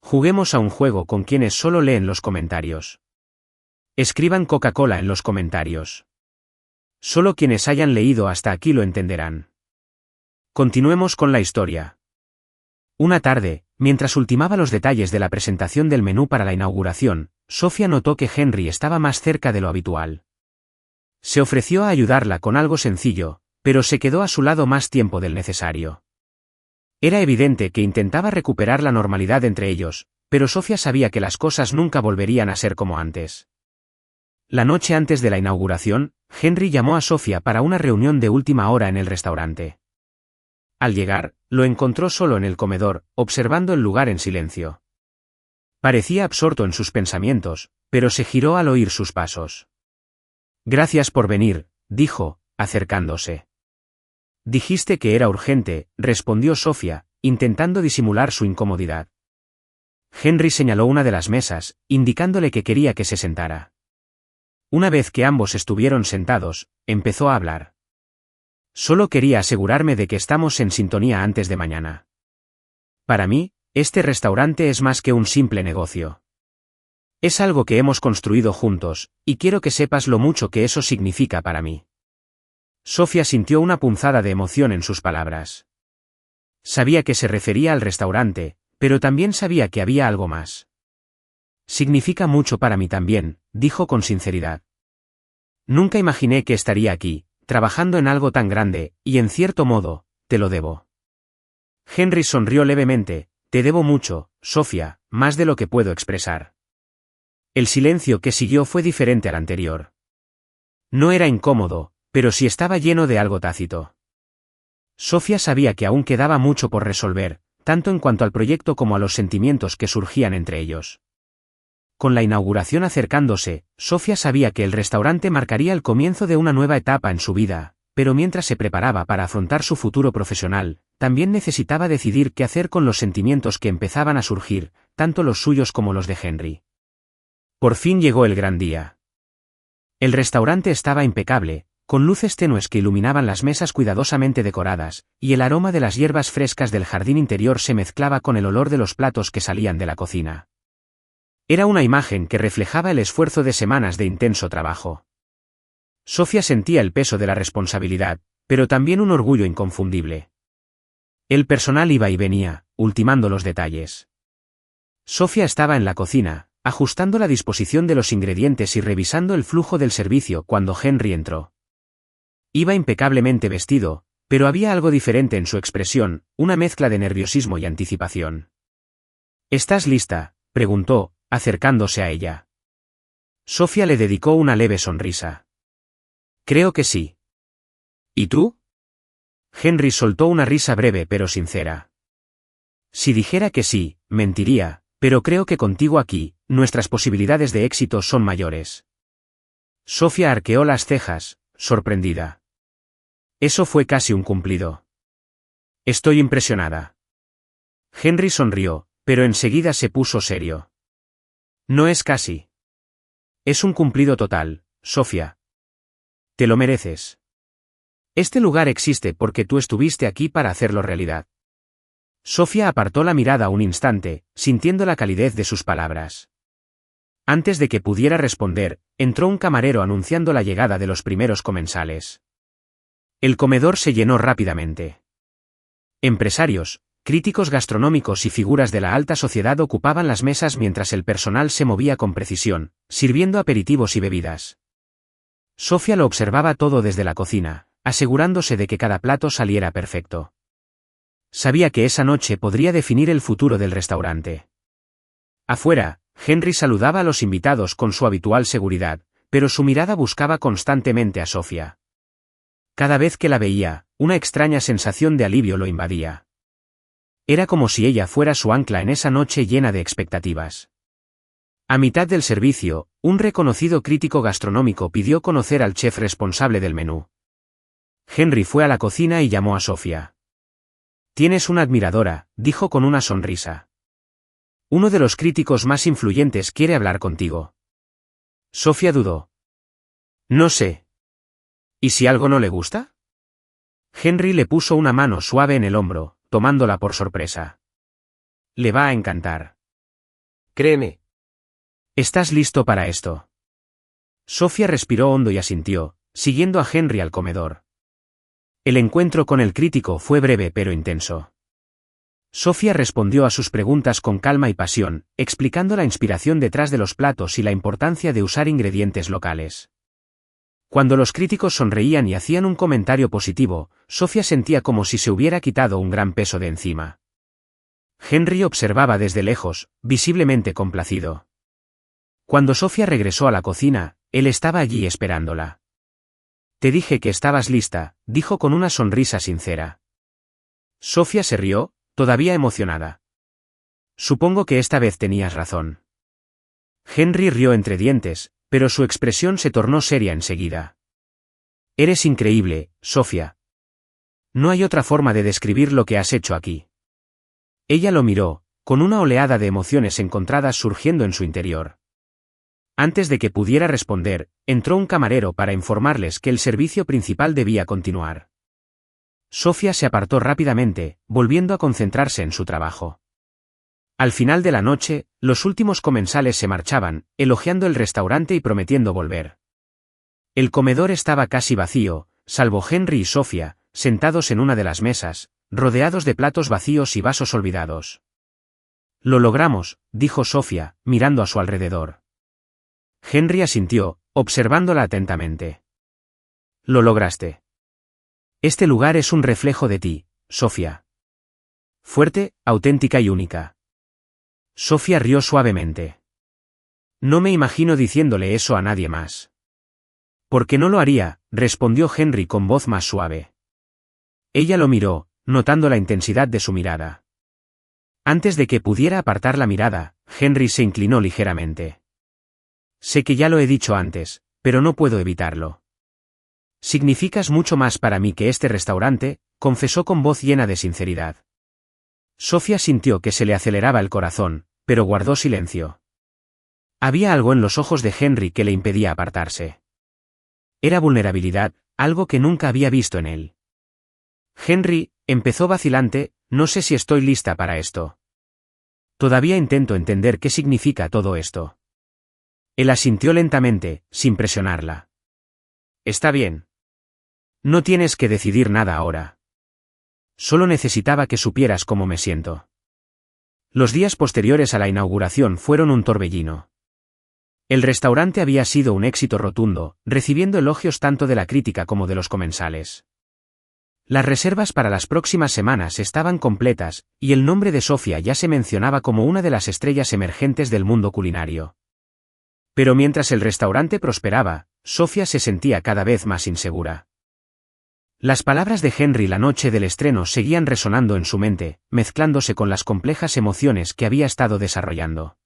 Juguemos a un juego con quienes solo leen los comentarios. Escriban Coca-Cola en los comentarios. Solo quienes hayan leído hasta aquí lo entenderán. Continuemos con la historia. Una tarde, mientras ultimaba los detalles de la presentación del menú para la inauguración, Sofía notó que Henry estaba más cerca de lo habitual. Se ofreció a ayudarla con algo sencillo, pero se quedó a su lado más tiempo del necesario. Era evidente que intentaba recuperar la normalidad entre ellos, pero Sofía sabía que las cosas nunca volverían a ser como antes. La noche antes de la inauguración, Henry llamó a Sofía para una reunión de última hora en el restaurante. Al llegar, lo encontró solo en el comedor, observando el lugar en silencio. Parecía absorto en sus pensamientos, pero se giró al oír sus pasos. Gracias por venir, dijo, acercándose. Dijiste que era urgente, respondió Sofía, intentando disimular su incomodidad. Henry señaló una de las mesas, indicándole que quería que se sentara. Una vez que ambos estuvieron sentados, empezó a hablar. Solo quería asegurarme de que estamos en sintonía antes de mañana. Para mí, este restaurante es más que un simple negocio. Es algo que hemos construido juntos, y quiero que sepas lo mucho que eso significa para mí. Sofía sintió una punzada de emoción en sus palabras. Sabía que se refería al restaurante, pero también sabía que había algo más. Significa mucho para mí también, dijo con sinceridad. Nunca imaginé que estaría aquí, trabajando en algo tan grande, y en cierto modo, te lo debo. Henry sonrió levemente, te debo mucho, Sofía, más de lo que puedo expresar. El silencio que siguió fue diferente al anterior. No era incómodo, pero sí estaba lleno de algo tácito. Sofía sabía que aún quedaba mucho por resolver, tanto en cuanto al proyecto como a los sentimientos que surgían entre ellos. Con la inauguración acercándose, Sofía sabía que el restaurante marcaría el comienzo de una nueva etapa en su vida, pero mientras se preparaba para afrontar su futuro profesional, también necesitaba decidir qué hacer con los sentimientos que empezaban a surgir, tanto los suyos como los de Henry. Por fin llegó el gran día. El restaurante estaba impecable, con luces tenues que iluminaban las mesas cuidadosamente decoradas, y el aroma de las hierbas frescas del jardín interior se mezclaba con el olor de los platos que salían de la cocina. Era una imagen que reflejaba el esfuerzo de semanas de intenso trabajo. Sofía sentía el peso de la responsabilidad, pero también un orgullo inconfundible. El personal iba y venía, ultimando los detalles. Sofía estaba en la cocina, ajustando la disposición de los ingredientes y revisando el flujo del servicio cuando Henry entró. Iba impecablemente vestido, pero había algo diferente en su expresión, una mezcla de nerviosismo y anticipación. ¿Estás lista?, preguntó, acercándose a ella. Sofía le dedicó una leve sonrisa. Creo que sí. ¿Y tú? Henry soltó una risa breve pero sincera. Si dijera que sí, mentiría, pero creo que contigo aquí, nuestras posibilidades de éxito son mayores. Sofía arqueó las cejas, sorprendida. Eso fue casi un cumplido. Estoy impresionada. Henry sonrió, pero enseguida se puso serio. No es casi. Es un cumplido total, Sofía. Te lo mereces. Este lugar existe porque tú estuviste aquí para hacerlo realidad. Sofía apartó la mirada un instante, sintiendo la calidez de sus palabras. Antes de que pudiera responder, entró un camarero anunciando la llegada de los primeros comensales. El comedor se llenó rápidamente. Empresarios, críticos gastronómicos y figuras de la alta sociedad ocupaban las mesas mientras el personal se movía con precisión, sirviendo aperitivos y bebidas. Sofía lo observaba todo desde la cocina, asegurándose de que cada plato saliera perfecto. Sabía que esa noche podría definir el futuro del restaurante. Afuera, Henry saludaba a los invitados con su habitual seguridad, pero su mirada buscaba constantemente a Sofía. Cada vez que la veía, una extraña sensación de alivio lo invadía. Era como si ella fuera su ancla en esa noche llena de expectativas. A mitad del servicio, un reconocido crítico gastronómico pidió conocer al chef responsable del menú. Henry fue a la cocina y llamó a Sofía. «Tienes una admiradora», dijo con una sonrisa. «Uno de los críticos más influyentes quiere hablar contigo». Sofía dudó. «No sé. ¿Y si algo no le gusta?» Henry le puso una mano suave en el hombro, tomándola por sorpresa. «Le va a encantar. Créeme. ¿Estás listo para esto?» Sofía respiró hondo y asintió, siguiendo a Henry al comedor. El encuentro con el crítico fue breve pero intenso. Sofía respondió a sus preguntas con calma y pasión, explicando la inspiración detrás de los platos y la importancia de usar ingredientes locales. Cuando los críticos sonreían y hacían un comentario positivo, Sofía sentía como si se hubiera quitado un gran peso de encima. Henry observaba desde lejos, visiblemente complacido. Cuando Sofía regresó a la cocina, él estaba allí esperándola. «Te dije que estabas lista», dijo con una sonrisa sincera. Sofía se rió, todavía emocionada. «Supongo que esta vez tenías razón». Henry rió entre dientes, pero su expresión se tornó seria enseguida. «Eres increíble, Sofía. No hay otra forma de describir lo que has hecho aquí». Ella lo miró, con una oleada de emociones encontradas surgiendo en su interior. Antes de que pudiera responder, entró un camarero para informarles que el servicio principal debía continuar. Sofía se apartó rápidamente, volviendo a concentrarse en su trabajo. Al final de la noche, los últimos comensales se marchaban, elogiando el restaurante y prometiendo volver. El comedor estaba casi vacío, salvo Henry y Sofía, sentados en una de las mesas, rodeados de platos vacíos y vasos olvidados. «Lo logramos», dijo Sofía, mirando a su alrededor. Henry asintió, observándola atentamente. «Lo lograste. Este lugar es un reflejo de ti, Sofía. Fuerte, auténtica y única». Sofía rió suavemente. «No me imagino diciéndole eso a nadie más». «¿Por qué no lo haría?», respondió Henry con voz más suave. Ella lo miró, notando la intensidad de su mirada. Antes de que pudiera apartar la mirada, Henry se inclinó ligeramente. Sé que ya lo he dicho antes, pero no puedo evitarlo. Significas mucho más para mí que este restaurante, confesó con voz llena de sinceridad. Sofía sintió que se le aceleraba el corazón, pero guardó silencio. Había algo en los ojos de Henry que le impedía apartarse. Era vulnerabilidad, algo que nunca había visto en él. Henry, empezó vacilante, no sé si estoy lista para esto. Todavía intento entender qué significa todo esto. Él asintió lentamente, sin presionarla. Está bien. No tienes que decidir nada ahora. Solo necesitaba que supieras cómo me siento. Los días posteriores a la inauguración fueron un torbellino. El restaurante había sido un éxito rotundo, recibiendo elogios tanto de la crítica como de los comensales. Las reservas para las próximas semanas estaban completas, y el nombre de Sofía ya se mencionaba como una de las estrellas emergentes del mundo culinario. Pero mientras el restaurante prosperaba, Sofía se sentía cada vez más insegura. Las palabras de Henry la noche del estreno seguían resonando en su mente, mezclándose con las complejas emociones que había estado desarrollando.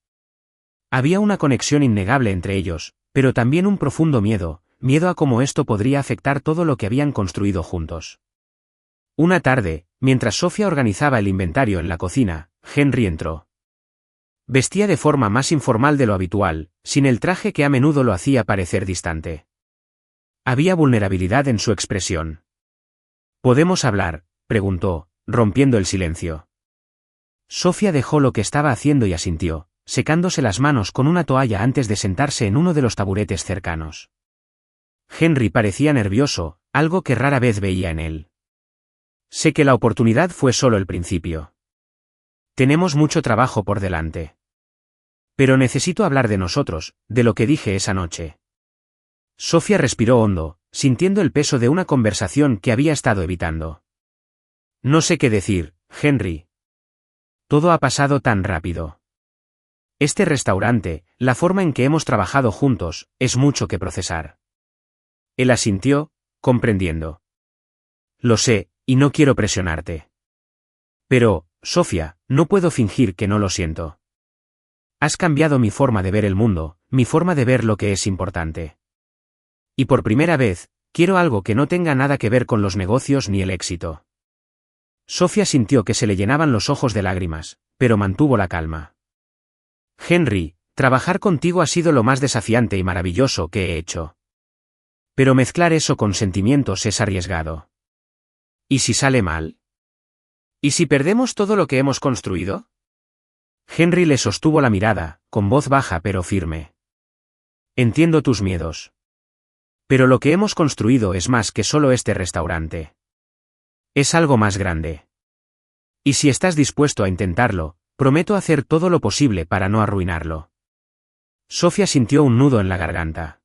Había una conexión innegable entre ellos, pero también un profundo miedo a cómo esto podría afectar todo lo que habían construido juntos. Una tarde, mientras Sofía organizaba el inventario en la cocina, Henry entró. Vestía de forma más informal de lo habitual, sin el traje que a menudo lo hacía parecer distante. Había vulnerabilidad en su expresión. ¿Podemos hablar?, preguntó, rompiendo el silencio. Sofía dejó lo que estaba haciendo y asintió, secándose las manos con una toalla antes de sentarse en uno de los taburetes cercanos. Henry parecía nervioso, algo que rara vez veía en él. Sé que la oportunidad fue solo el principio. Tenemos mucho trabajo por delante. Pero necesito hablar de nosotros, de lo que dije esa noche. Sofía respiró hondo, sintiendo el peso de una conversación que había estado evitando. No sé qué decir, Henry. Todo ha pasado tan rápido. Este restaurante, la forma en que hemos trabajado juntos, es mucho que procesar. Él asintió, comprendiendo. Lo sé, y no quiero presionarte. Pero, Sofía, no puedo fingir que no lo siento. Has cambiado mi forma de ver el mundo, mi forma de ver lo que es importante. Y por primera vez, quiero algo que no tenga nada que ver con los negocios ni el éxito. Sofía sintió que se le llenaban los ojos de lágrimas, pero mantuvo la calma. Henry, trabajar contigo ha sido lo más desafiante y maravilloso que he hecho. Pero mezclar eso con sentimientos es arriesgado. ¿Y si sale mal? ¿Y si perdemos todo lo que hemos construido? Henry le sostuvo la mirada, con voz baja pero firme. Entiendo tus miedos. Pero lo que hemos construido es más que solo este restaurante. Es algo más grande. Y si estás dispuesto a intentarlo, prometo hacer todo lo posible para no arruinarlo. Sofía sintió un nudo en la garganta.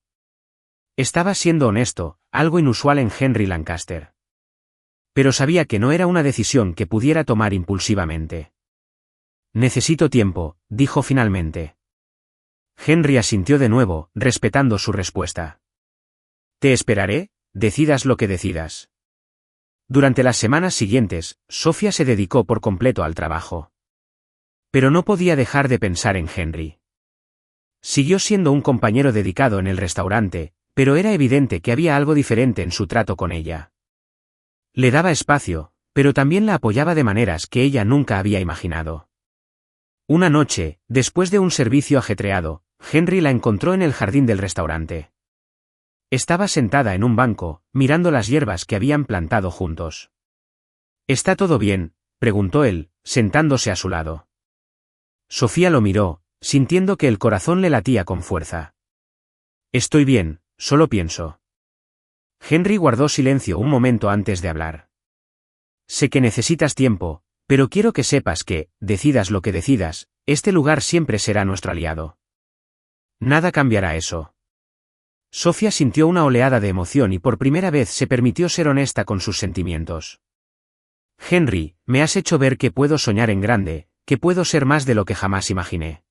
Estaba siendo honesto, algo inusual en Henry Lancaster. Pero sabía que no era una decisión que pudiera tomar impulsivamente. Necesito tiempo, dijo finalmente. Henry asintió de nuevo, respetando su respuesta. Te esperaré, decidas lo que decidas. Durante las semanas siguientes, Sofía se dedicó por completo al trabajo. Pero no podía dejar de pensar en Henry. Siguió siendo un compañero dedicado en el restaurante, pero era evidente que había algo diferente en su trato con ella. Le daba espacio, pero también la apoyaba de maneras que ella nunca había imaginado. Una noche, después de un servicio ajetreado, Henry la encontró en el jardín del restaurante. Estaba sentada en un banco, mirando las hierbas que habían plantado juntos. ¿Está todo bien?, preguntó él, sentándose a su lado. Sofía lo miró, sintiendo que el corazón le latía con fuerza. Estoy bien, solo pienso. Henry guardó silencio un momento antes de hablar. Sé que necesitas tiempo, pero quiero que sepas que, decidas lo que decidas, este lugar siempre será nuestro aliado. Nada cambiará eso. Sofía sintió una oleada de emoción y por primera vez se permitió ser honesta con sus sentimientos. Henry, me has hecho ver que puedo soñar en grande, que puedo ser más de lo que jamás imaginé.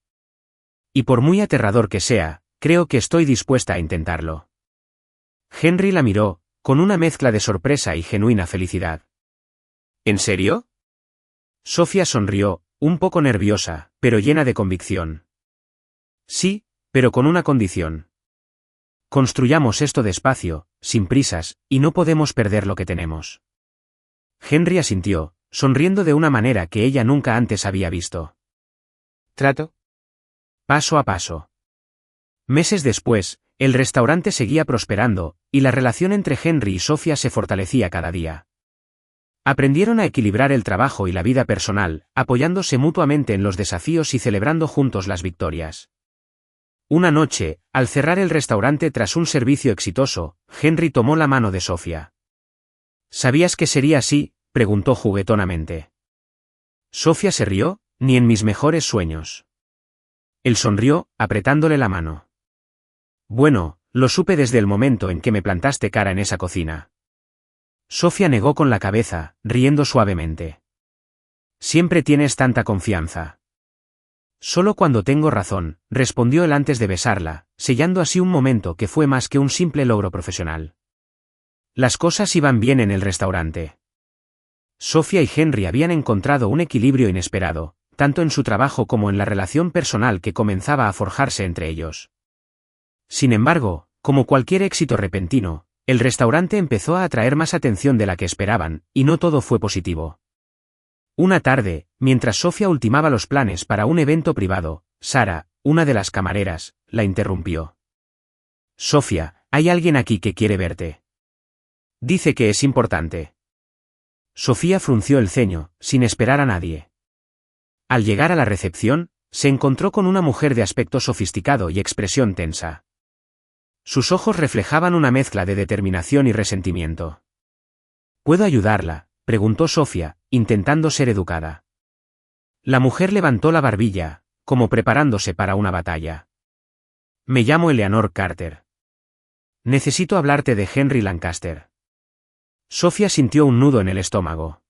Y por muy aterrador que sea, creo que estoy dispuesta a intentarlo. Henry la miró, con una mezcla de sorpresa y genuina felicidad. ¿En serio? Sofía sonrió, un poco nerviosa, pero llena de convicción. Sí, pero con una condición. Construyamos esto despacio, sin prisas, y no podemos perder lo que tenemos. Henry asintió, sonriendo de una manera que ella nunca antes había visto. ¿Trato? Paso a paso. Meses después, el restaurante seguía prosperando, y la relación entre Henry y Sofía se fortalecía cada día. Aprendieron a equilibrar el trabajo y la vida personal, apoyándose mutuamente en los desafíos y celebrando juntos las victorias. Una noche, al cerrar el restaurante tras un servicio exitoso, Henry tomó la mano de Sofía. ¿Sabías que sería así?, preguntó juguetonamente. Sofía se rió, ni en mis mejores sueños. Él sonrió, apretándole la mano. Bueno, lo supe desde el momento en que me plantaste cara en esa cocina. Sofía negó con la cabeza, riendo suavemente. Siempre tienes tanta confianza. Solo cuando tengo razón, respondió él antes de besarla, sellando así un momento que fue más que un simple logro profesional. Las cosas iban bien en el restaurante. Sofía y Henry habían encontrado un equilibrio inesperado, tanto en su trabajo como en la relación personal que comenzaba a forjarse entre ellos. Sin embargo, como cualquier éxito repentino, el restaurante empezó a atraer más atención de la que esperaban, y no todo fue positivo. Una tarde, mientras Sofía ultimaba los planes para un evento privado, Sara, una de las camareras, la interrumpió. Sofía, hay alguien aquí que quiere verte. Dice que es importante. Sofía frunció el ceño, sin esperar a nadie. Al llegar a la recepción, se encontró con una mujer de aspecto sofisticado y expresión tensa. Sus ojos reflejaban una mezcla de determinación y resentimiento. ¿Puedo ayudarla?, preguntó Sofía, intentando ser educada. La mujer levantó la barbilla, como preparándose para una batalla. Me llamo Eleanor Carter. Necesito hablarte de Henry Lancaster. Sofía sintió un nudo en el estómago.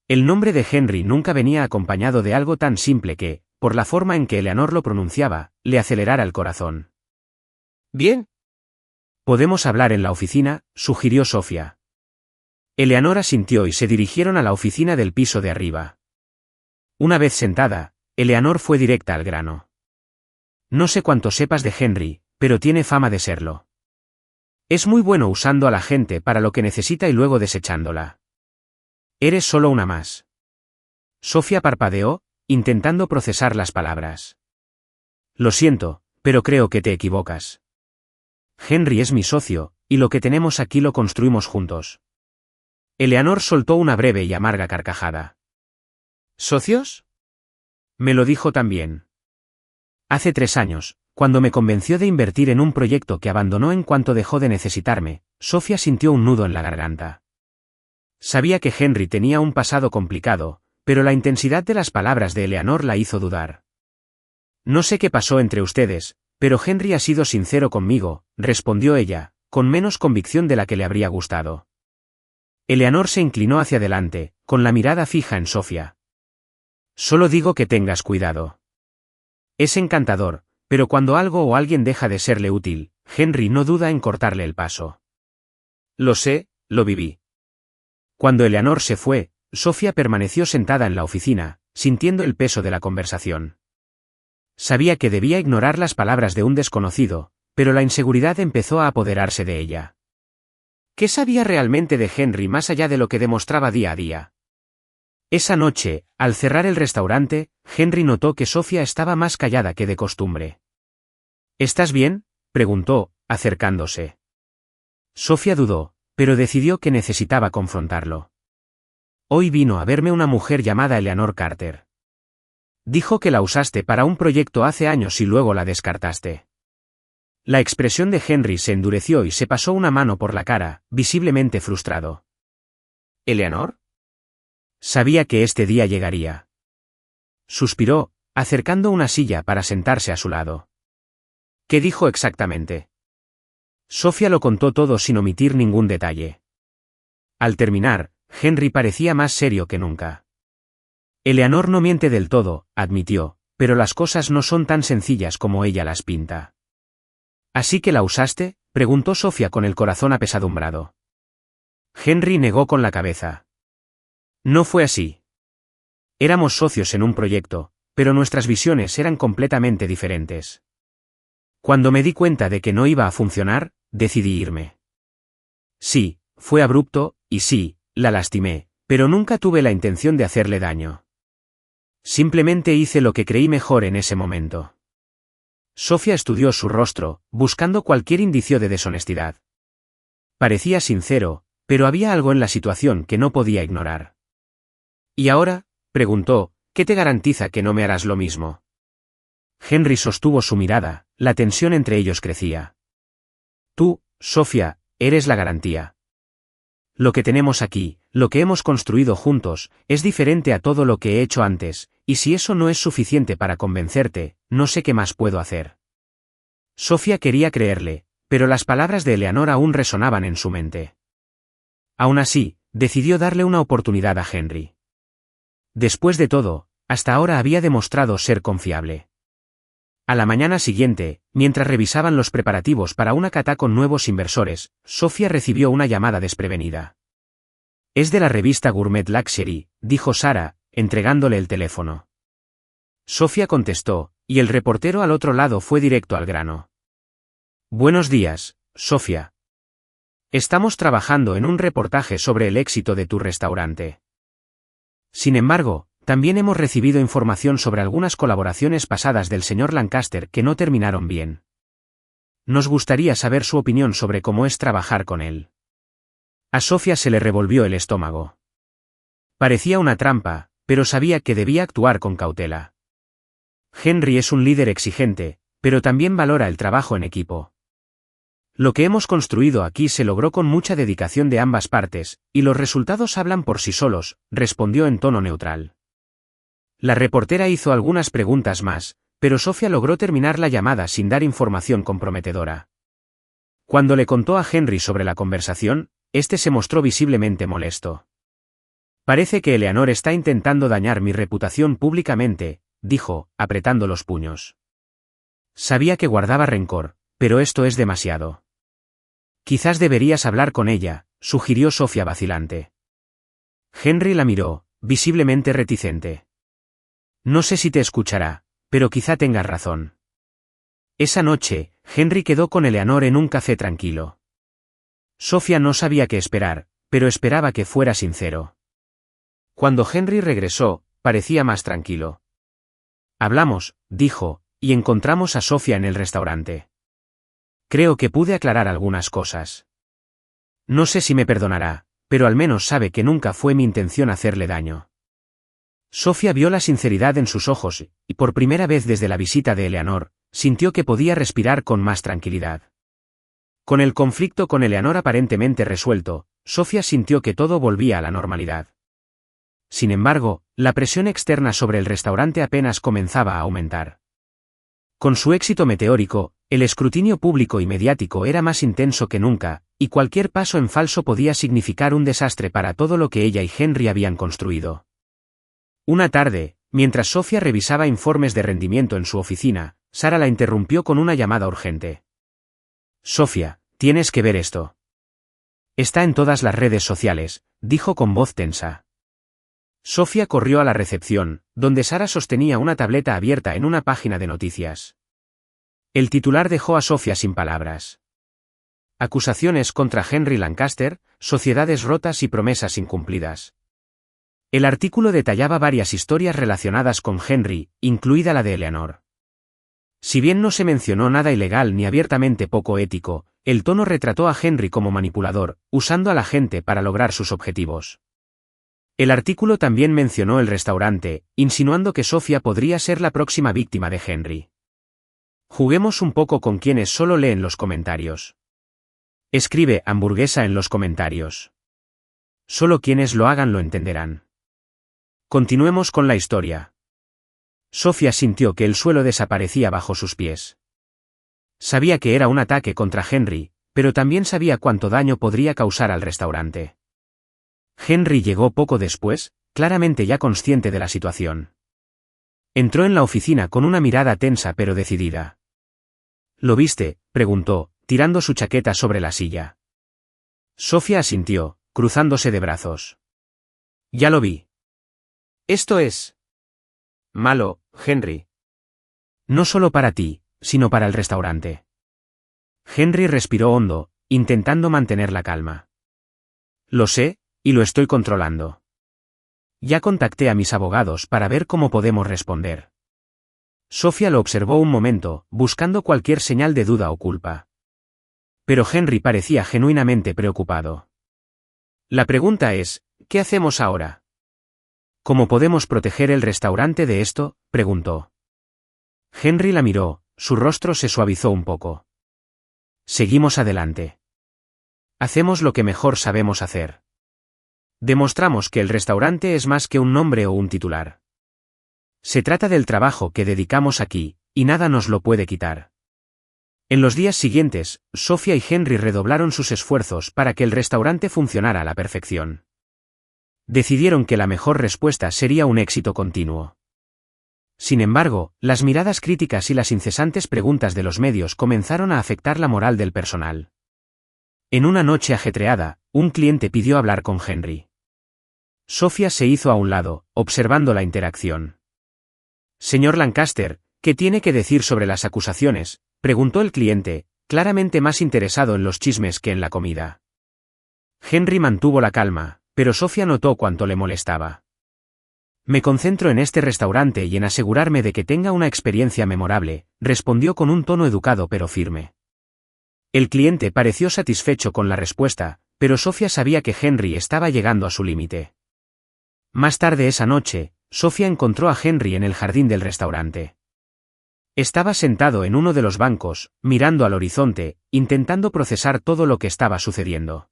El nombre de Henry nunca venía acompañado de algo tan simple que, por la forma en que Eleanor lo pronunciaba, le acelerara el corazón. Bien. Podemos hablar en la oficina, sugirió Sofía. Eleanor asintió y se dirigieron a la oficina del piso de arriba. Una vez sentada, Eleanor fue directa al grano. No sé cuánto sepas de Henry, pero tiene fama de serlo. Es muy bueno usando a la gente para lo que necesita y luego desechándola. Eres solo una más. Sofía parpadeó, intentando procesar las palabras. Lo siento, pero creo que te equivocas. Henry es mi socio, y lo que tenemos aquí lo construimos juntos. Eleanor soltó una breve y amarga carcajada. ¿Socios? Me lo dijo también. Hace 3 años, cuando me convenció de invertir en un proyecto que abandonó en cuanto dejó de necesitarme, Sofía sintió un nudo en la garganta. Sabía que Henry tenía un pasado complicado, pero la intensidad de las palabras de Eleanor la hizo dudar. No sé qué pasó entre ustedes, pero Henry ha sido sincero conmigo, respondió ella, con menos convicción de la que le habría gustado. Eleanor se inclinó hacia adelante, con la mirada fija en Sofía. Solo digo que tengas cuidado. Es encantador, pero cuando algo o alguien deja de serle útil, Henry no duda en cortarle el paso. Lo sé, lo viví. Cuando Eleanor se fue, Sofía permaneció sentada en la oficina, sintiendo el peso de la conversación. Sabía que debía ignorar las palabras de un desconocido, pero la inseguridad empezó a apoderarse de ella. ¿Qué sabía realmente de Henry más allá de lo que demostraba día a día? Esa noche, al cerrar el restaurante, Henry notó que Sofía estaba más callada que de costumbre. ¿Estás bien?, preguntó, acercándose. Sofía dudó, pero decidió que necesitaba confrontarlo. Hoy vino a verme una mujer llamada Eleanor Carter. Dijo que la usaste para un proyecto hace años y luego la descartaste. La expresión de Henry se endureció y se pasó una mano por la cara, visiblemente frustrado. ¿Eleanor? Sabía que este día llegaría. Suspiró, acercando una silla para sentarse a su lado. ¿Qué dijo exactamente? Sofía lo contó todo sin omitir ningún detalle. Al terminar, Henry parecía más serio que nunca. Eleanor no miente del todo, admitió, pero las cosas no son tan sencillas como ella las pinta. ¿Así que la usaste?, preguntó Sofía con el corazón apesadumbrado. Henry negó con la cabeza. No fue así. Éramos socios en un proyecto, pero nuestras visiones eran completamente diferentes. Cuando me di cuenta de que no iba a funcionar, decidí irme. Sí, fue abrupto, y sí, la lastimé, pero nunca tuve la intención de hacerle daño. Simplemente hice lo que creí mejor en ese momento. Sofía estudió su rostro, buscando cualquier indicio de deshonestidad. Parecía sincero, pero había algo en la situación que no podía ignorar. ¿Y ahora?, preguntó, ¿qué te garantiza que no me harás lo mismo? Henry sostuvo su mirada, la tensión entre ellos crecía. Tú, Sofía, eres la garantía. Lo que tenemos aquí, lo que hemos construido juntos, es diferente a todo lo que he hecho antes, y si eso no es suficiente para convencerte, no sé qué más puedo hacer. Sofía quería creerle, pero las palabras de Eleanor aún resonaban en su mente. Aún así, decidió darle una oportunidad a Henry. Después de todo, hasta ahora había demostrado ser confiable. A la mañana siguiente, mientras revisaban los preparativos para una cata con nuevos inversores, Sofía recibió una llamada desprevenida. Es de la revista Gourmet Luxury, dijo Sara, entregándole el teléfono. Sofía contestó, y el reportero al otro lado fue directo al grano. Buenos días, Sofía. Estamos trabajando en un reportaje sobre el éxito de tu restaurante. Sin embargo, también hemos recibido información sobre algunas colaboraciones pasadas del señor Lancaster que no terminaron bien. Nos gustaría saber su opinión sobre cómo es trabajar con él. A Sofía se le revolvió el estómago. Parecía una trampa, pero sabía que debía actuar con cautela. Henry es un líder exigente, pero también valora el trabajo en equipo. Lo que hemos construido aquí se logró con mucha dedicación de ambas partes, y los resultados hablan por sí solos, respondió en tono neutral. La reportera hizo algunas preguntas más, pero Sofía logró terminar la llamada sin dar información comprometedora. Cuando le contó a Henry sobre la conversación, este se mostró visiblemente molesto. Parece que Eleanor está intentando dañar mi reputación públicamente, dijo, apretando los puños. Sabía que guardaba rencor, pero esto es demasiado. Quizás deberías hablar con ella, sugirió Sofía vacilante. Henry la miró, visiblemente reticente. No sé si te escuchará, pero quizá tengas razón. Esa noche, Henry quedó con Eleanor en un café tranquilo. Sofía no sabía qué esperar, pero esperaba que fuera sincero. Cuando Henry regresó, parecía más tranquilo. Hablamos, dijo, y encontramos a Sofía en el restaurante. Creo que pude aclarar algunas cosas. No sé si me perdonará, pero al menos sabe que nunca fue mi intención hacerle daño. Sofía vio la sinceridad en sus ojos, y por primera vez desde la visita de Eleanor, sintió que podía respirar con más tranquilidad. Con el conflicto con Eleanor aparentemente resuelto, Sofía sintió que todo volvía a la normalidad. Sin embargo, la presión externa sobre el restaurante apenas comenzaba a aumentar. Con su éxito meteórico, el escrutinio público y mediático era más intenso que nunca, y cualquier paso en falso podía significar un desastre para todo lo que ella y Henry habían construido. Una tarde, mientras Sofía revisaba informes de rendimiento en su oficina, Sara la interrumpió con una llamada urgente. Sofía, tienes que ver esto. Está en todas las redes sociales, dijo con voz tensa. Sofía corrió a la recepción, donde Sara sostenía una tableta abierta en una página de noticias. El titular dejó a Sofía sin palabras. Acusaciones contra Henry Lancaster, sociedades rotas y promesas incumplidas. El artículo detallaba varias historias relacionadas con Henry, incluida la de Eleanor. Si bien no se mencionó nada ilegal ni abiertamente poco ético, el tono retrató a Henry como manipulador, usando a la gente para lograr sus objetivos. El artículo también mencionó el restaurante, insinuando que Sofía podría ser la próxima víctima de Henry. Juguemos un poco con quienes solo leen los comentarios. Escribe hamburguesa en los comentarios. Solo quienes lo hagan lo entenderán. Continuemos con la historia. Sofía sintió que el suelo desaparecía bajo sus pies. Sabía que era un ataque contra Henry, pero también sabía cuánto daño podría causar al restaurante. Henry llegó poco después, claramente ya consciente de la situación. Entró en la oficina con una mirada tensa pero decidida. ¿Lo viste?, preguntó, tirando su chaqueta sobre la silla. Sofía asintió, cruzándose de brazos. Ya lo vi. Esto es malo, Henry. No solo para ti, sino para el restaurante. Henry respiró hondo, intentando mantener la calma. Lo sé, y lo estoy controlando. Ya contacté a mis abogados para ver cómo podemos responder. Sofía lo observó un momento, buscando cualquier señal de duda o culpa. Pero Henry parecía genuinamente preocupado. La pregunta es, ¿qué hacemos ahora? ¿Cómo podemos proteger el restaurante de esto?, preguntó. Henry la miró, su rostro se suavizó un poco. Seguimos adelante. Hacemos lo que mejor sabemos hacer. Demostramos que el restaurante es más que un nombre o un titular. Se trata del trabajo que dedicamos aquí, y nada nos lo puede quitar. En los días siguientes, Sofía y Henry redoblaron sus esfuerzos para que el restaurante funcionara a la perfección. Decidieron que la mejor respuesta sería un éxito continuo. Sin embargo, las miradas críticas y las incesantes preguntas de los medios comenzaron a afectar la moral del personal. En una noche ajetreada, un cliente pidió hablar con Henry. Sofía se hizo a un lado, observando la interacción. «Señor Lancaster, ¿qué tiene que decir sobre las acusaciones?», preguntó el cliente, claramente más interesado en los chismes que en la comida. Henry mantuvo la calma, pero Sofía notó cuánto le molestaba. «Me concentro en este restaurante y en asegurarme de que tenga una experiencia memorable», respondió con un tono educado pero firme. El cliente pareció satisfecho con la respuesta, pero Sofía sabía que Henry estaba llegando a su límite. Más tarde esa noche, Sofía encontró a Henry en el jardín del restaurante. Estaba sentado en uno de los bancos, mirando al horizonte, intentando procesar todo lo que estaba sucediendo.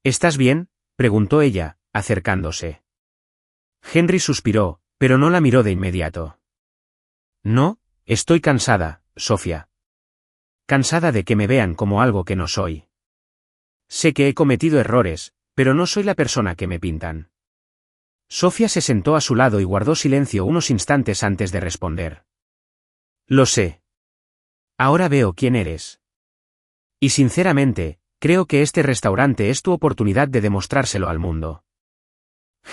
«¿Estás bien?», preguntó ella, acercándose. Henry suspiró, pero no la miró de inmediato. «No, estoy cansada, Sofía. Cansada de que me vean como algo que no soy. Sé que he cometido errores, pero no soy la persona que me pintan». Sofía se sentó a su lado y guardó silencio unos instantes antes de responder. «Lo sé. Ahora veo quién eres. Y sinceramente, creo que este restaurante es tu oportunidad de demostrárselo al mundo».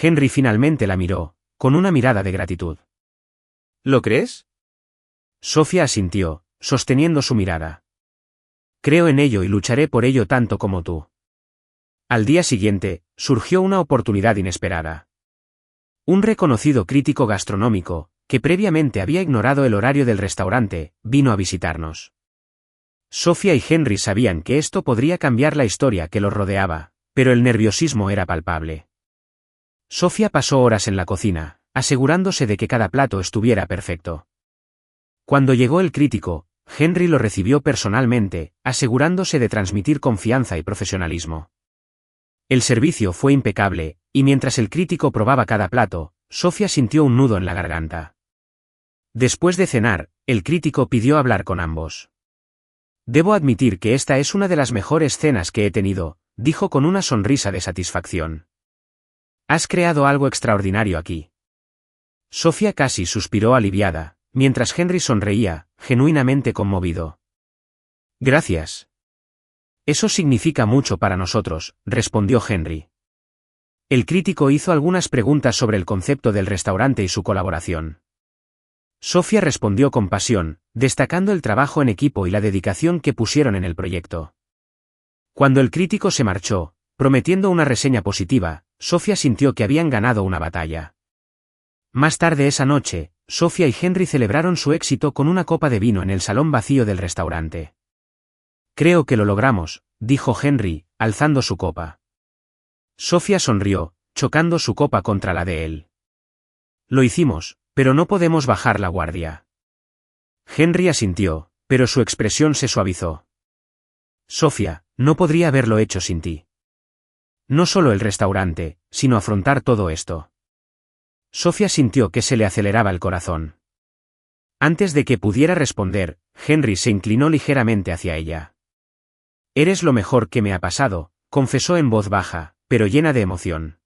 Henry finalmente la miró, con una mirada de gratitud. ¿Lo crees? Sofía asintió, sosteniendo su mirada. «Creo en ello y lucharé por ello tanto como tú». Al día siguiente, surgió una oportunidad inesperada. Un reconocido crítico gastronómico, que previamente había ignorado el horario del restaurante, vino a visitarnos. Sofía y Henry sabían que esto podría cambiar la historia que los rodeaba, pero el nerviosismo era palpable. Sofía pasó horas en la cocina, asegurándose de que cada plato estuviera perfecto. Cuando llegó el crítico, Henry lo recibió personalmente, asegurándose de transmitir confianza y profesionalismo. El servicio fue impecable, y mientras el crítico probaba cada plato, Sofía sintió un nudo en la garganta. Después de cenar, el crítico pidió hablar con ambos. «Debo admitir que esta es una de las mejores cenas que he tenido», dijo con una sonrisa de satisfacción. «Has creado algo extraordinario aquí». Sofía casi suspiró aliviada, mientras Henry sonreía, genuinamente conmovido. «Gracias. Eso significa mucho para nosotros», respondió Henry. El crítico hizo algunas preguntas sobre el concepto del restaurante y su colaboración. Sofía respondió con pasión, destacando el trabajo en equipo y la dedicación que pusieron en el proyecto. Cuando el crítico se marchó, prometiendo una reseña positiva, Sofía sintió que habían ganado una batalla. Más tarde esa noche, Sofía y Henry celebraron su éxito con una copa de vino en el salón vacío del restaurante. «Creo que lo logramos», dijo Henry, alzando su copa. Sofía sonrió, chocando su copa contra la de él. «Lo hicimos, pero no podemos bajar la guardia». Henry asintió, pero su expresión se suavizó. «Sofía, no podría haberlo hecho sin ti. No solo el restaurante, sino afrontar todo esto». Sofía sintió que se le aceleraba el corazón. Antes de que pudiera responder, Henry se inclinó ligeramente hacia ella. «Eres lo mejor que me ha pasado», confesó en voz baja, pero llena de emoción.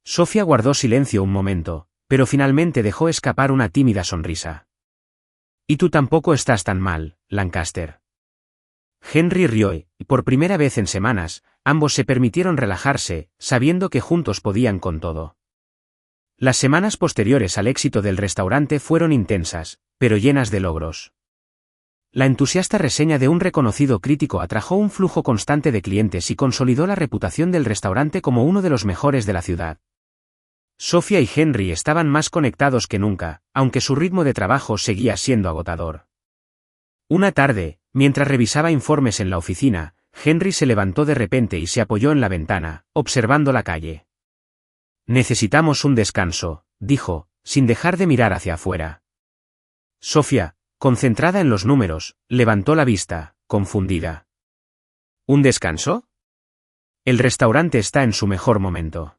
Sofía guardó silencio un momento, pero finalmente dejó escapar una tímida sonrisa. «Y tú tampoco estás tan mal, Lancaster». Henry rió y, por primera vez en semanas, ambos se permitieron relajarse, sabiendo que juntos podían con todo. Las semanas posteriores al éxito del restaurante fueron intensas, pero llenas de logros. La entusiasta reseña de un reconocido crítico atrajo un flujo constante de clientes y consolidó la reputación del restaurante como uno de los mejores de la ciudad. Sofía y Henry estaban más conectados que nunca, aunque su ritmo de trabajo seguía siendo agotador. Una tarde, mientras revisaba informes en la oficina, Henry se levantó de repente y se apoyó en la ventana, observando la calle. «Necesitamos un descanso», dijo, sin dejar de mirar hacia afuera. Sofía, concentrada en los números, levantó la vista, confundida. ¿Un descanso? El restaurante está en su mejor momento.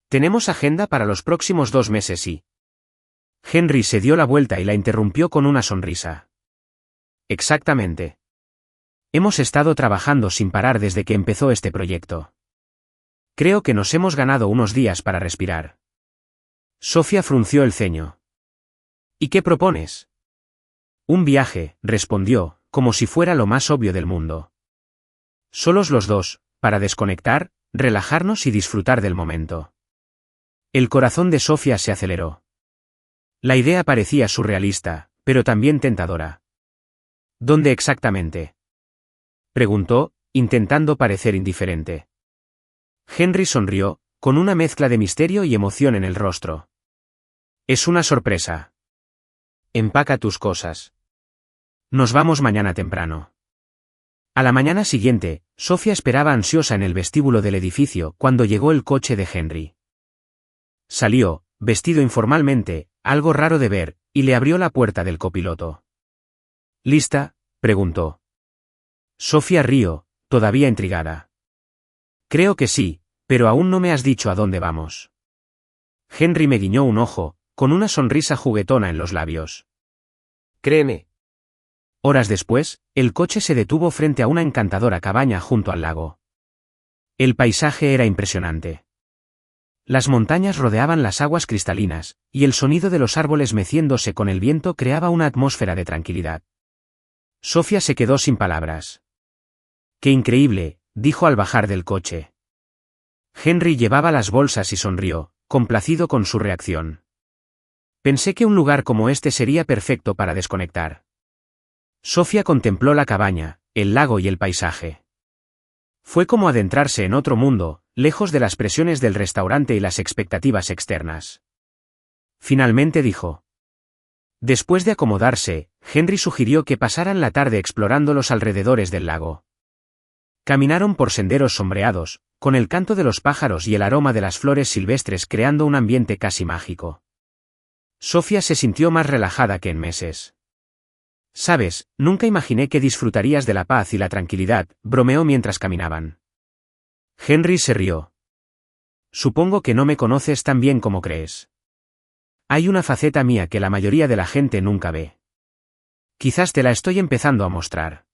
Tenemos agenda para los próximos 2 meses y... Henry se dio la vuelta y la interrumpió con una sonrisa. Exactamente. Hemos estado trabajando sin parar desde que empezó este proyecto. Creo que nos hemos ganado unos días para respirar. Sofía frunció el ceño. ¿Y qué propones? Un viaje, respondió, como si fuera lo más obvio del mundo. Solos los dos, para desconectar, relajarnos y disfrutar del momento. El corazón de Sofía se aceleró. La idea parecía surrealista, pero también tentadora. ¿Dónde exactamente?, preguntó, intentando parecer indiferente. Henry sonrió, con una mezcla de misterio y emoción en el rostro. Es una sorpresa. Empaca tus cosas. Nos vamos mañana temprano. A la mañana siguiente, Sofía esperaba ansiosa en el vestíbulo del edificio cuando llegó el coche de Henry. Salió, vestido informalmente, algo raro de ver, y le abrió la puerta del copiloto. ¿Lista?, preguntó. Sofía rió, todavía intrigada. Creo que sí, pero aún no me has dicho a dónde vamos. Henry me guiñó un ojo, con una sonrisa juguetona en los labios. Créeme. Horas después, el coche se detuvo frente a una encantadora cabaña junto al lago. El paisaje era impresionante. Las montañas rodeaban las aguas cristalinas, y el sonido de los árboles meciéndose con el viento creaba una atmósfera de tranquilidad. Sofía se quedó sin palabras. ¡Qué increíble!, dijo al bajar del coche. Henry llevaba las bolsas y sonrió, complacido con su reacción. Pensé que un lugar como este sería perfecto para desconectar. Sofía contempló la cabaña, el lago y el paisaje. Fue como adentrarse en otro mundo, lejos de las presiones del restaurante y las expectativas externas. Finalmente dijo. Después de acomodarse, Henry sugirió que pasaran la tarde explorando los alrededores del lago. Caminaron por senderos sombreados, con el canto de los pájaros y el aroma de las flores silvestres creando un ambiente casi mágico. Sofía se sintió más relajada que en meses. Sabes, nunca imaginé que disfrutarías de la paz y la tranquilidad, bromeó mientras caminaban. Henry se rió. Supongo que no me conoces tan bien como crees. Hay una faceta mía que la mayoría de la gente nunca ve. Quizás te la estoy empezando a mostrar.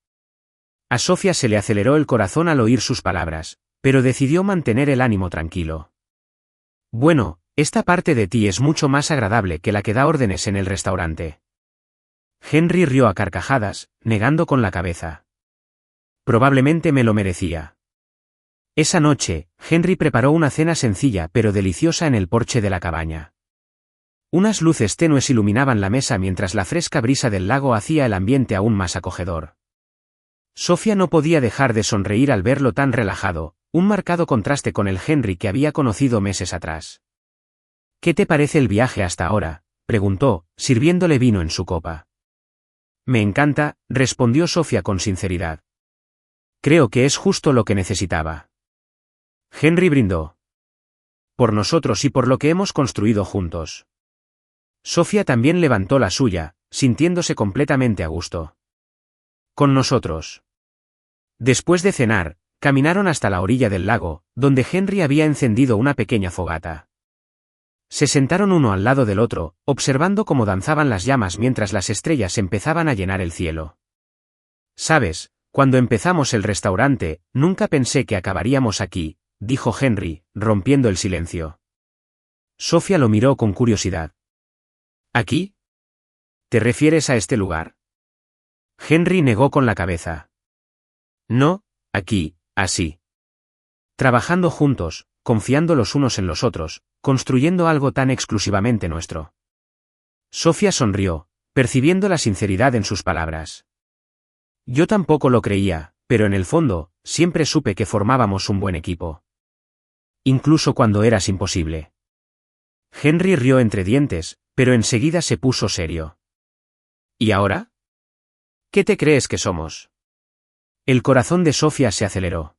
A Sofía se le aceleró el corazón al oír sus palabras, pero decidió mantener el ánimo tranquilo. Bueno, esta parte de ti es mucho más agradable que la que da órdenes en el restaurante. Henry rió a carcajadas, negando con la cabeza. Probablemente me lo merecía. Esa noche, Henry preparó una cena sencilla pero deliciosa en el porche de la cabaña. Unas luces tenues iluminaban la mesa mientras la fresca brisa del lago hacía el ambiente aún más acogedor. Sofía no podía dejar de sonreír al verlo tan relajado, un marcado contraste con el Henry que había conocido meses atrás. ¿Qué te parece el viaje hasta ahora?, preguntó, sirviéndole vino en su copa. Me encanta, respondió Sofía con sinceridad. Creo que es justo lo que necesitaba. Henry brindó. Por nosotros y por lo que hemos construido juntos. Sofía también levantó la suya, sintiéndose completamente a gusto. Con nosotros. Después de cenar, caminaron hasta la orilla del lago, donde Henry había encendido una pequeña fogata. Se sentaron uno al lado del otro, observando cómo danzaban las llamas mientras las estrellas empezaban a llenar el cielo. Sabes, cuando empezamos el restaurante, nunca pensé que acabaríamos aquí, dijo Henry, rompiendo el silencio. Sofía lo miró con curiosidad. ¿Aquí? ¿Te refieres a este lugar? Henry negó con la cabeza. No, aquí, así. Trabajando juntos, confiando los unos en los otros, construyendo algo tan exclusivamente nuestro. Sofía sonrió, percibiendo la sinceridad en sus palabras. Yo tampoco lo creía, pero en el fondo, siempre supe que formábamos un buen equipo. Incluso cuando eras imposible. Henry rió entre dientes, pero enseguida se puso serio. ¿Y ahora? ¿Qué te crees que somos? El corazón de Sofía se aceleró.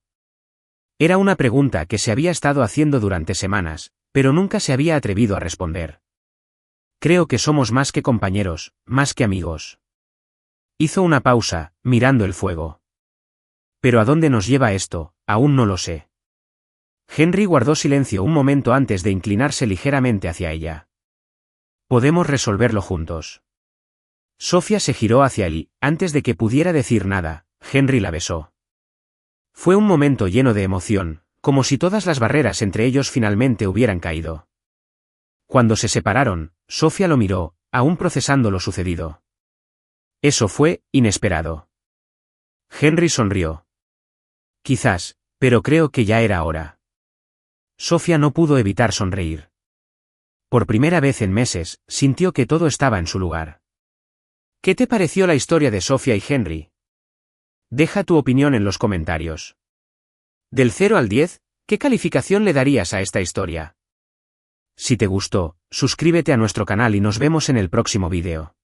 Era una pregunta que se había estado haciendo durante semanas, pero nunca se había atrevido a responder. Creo que somos más que compañeros, más que amigos. Hizo una pausa, mirando el fuego. Pero ¿a dónde nos lleva esto? Aún no lo sé. Henry guardó silencio un momento antes de inclinarse ligeramente hacia ella. Podemos resolverlo juntos. Sofía se giró hacia él, y, antes de que pudiera decir nada, Henry la besó. Fue un momento lleno de emoción, como si todas las barreras entre ellos finalmente hubieran caído. Cuando se separaron, Sofía lo miró, aún procesando lo sucedido. Eso fue inesperado. Henry sonrió. Quizás, pero creo que ya era hora. Sofía no pudo evitar sonreír. Por primera vez en meses, sintió que todo estaba en su lugar. ¿Qué te pareció la historia de Sofía y Henry? Deja tu opinión en los comentarios. Del 0 al 10, ¿qué calificación le darías a esta historia? Si te gustó, suscríbete a nuestro canal y nos vemos en el próximo vídeo.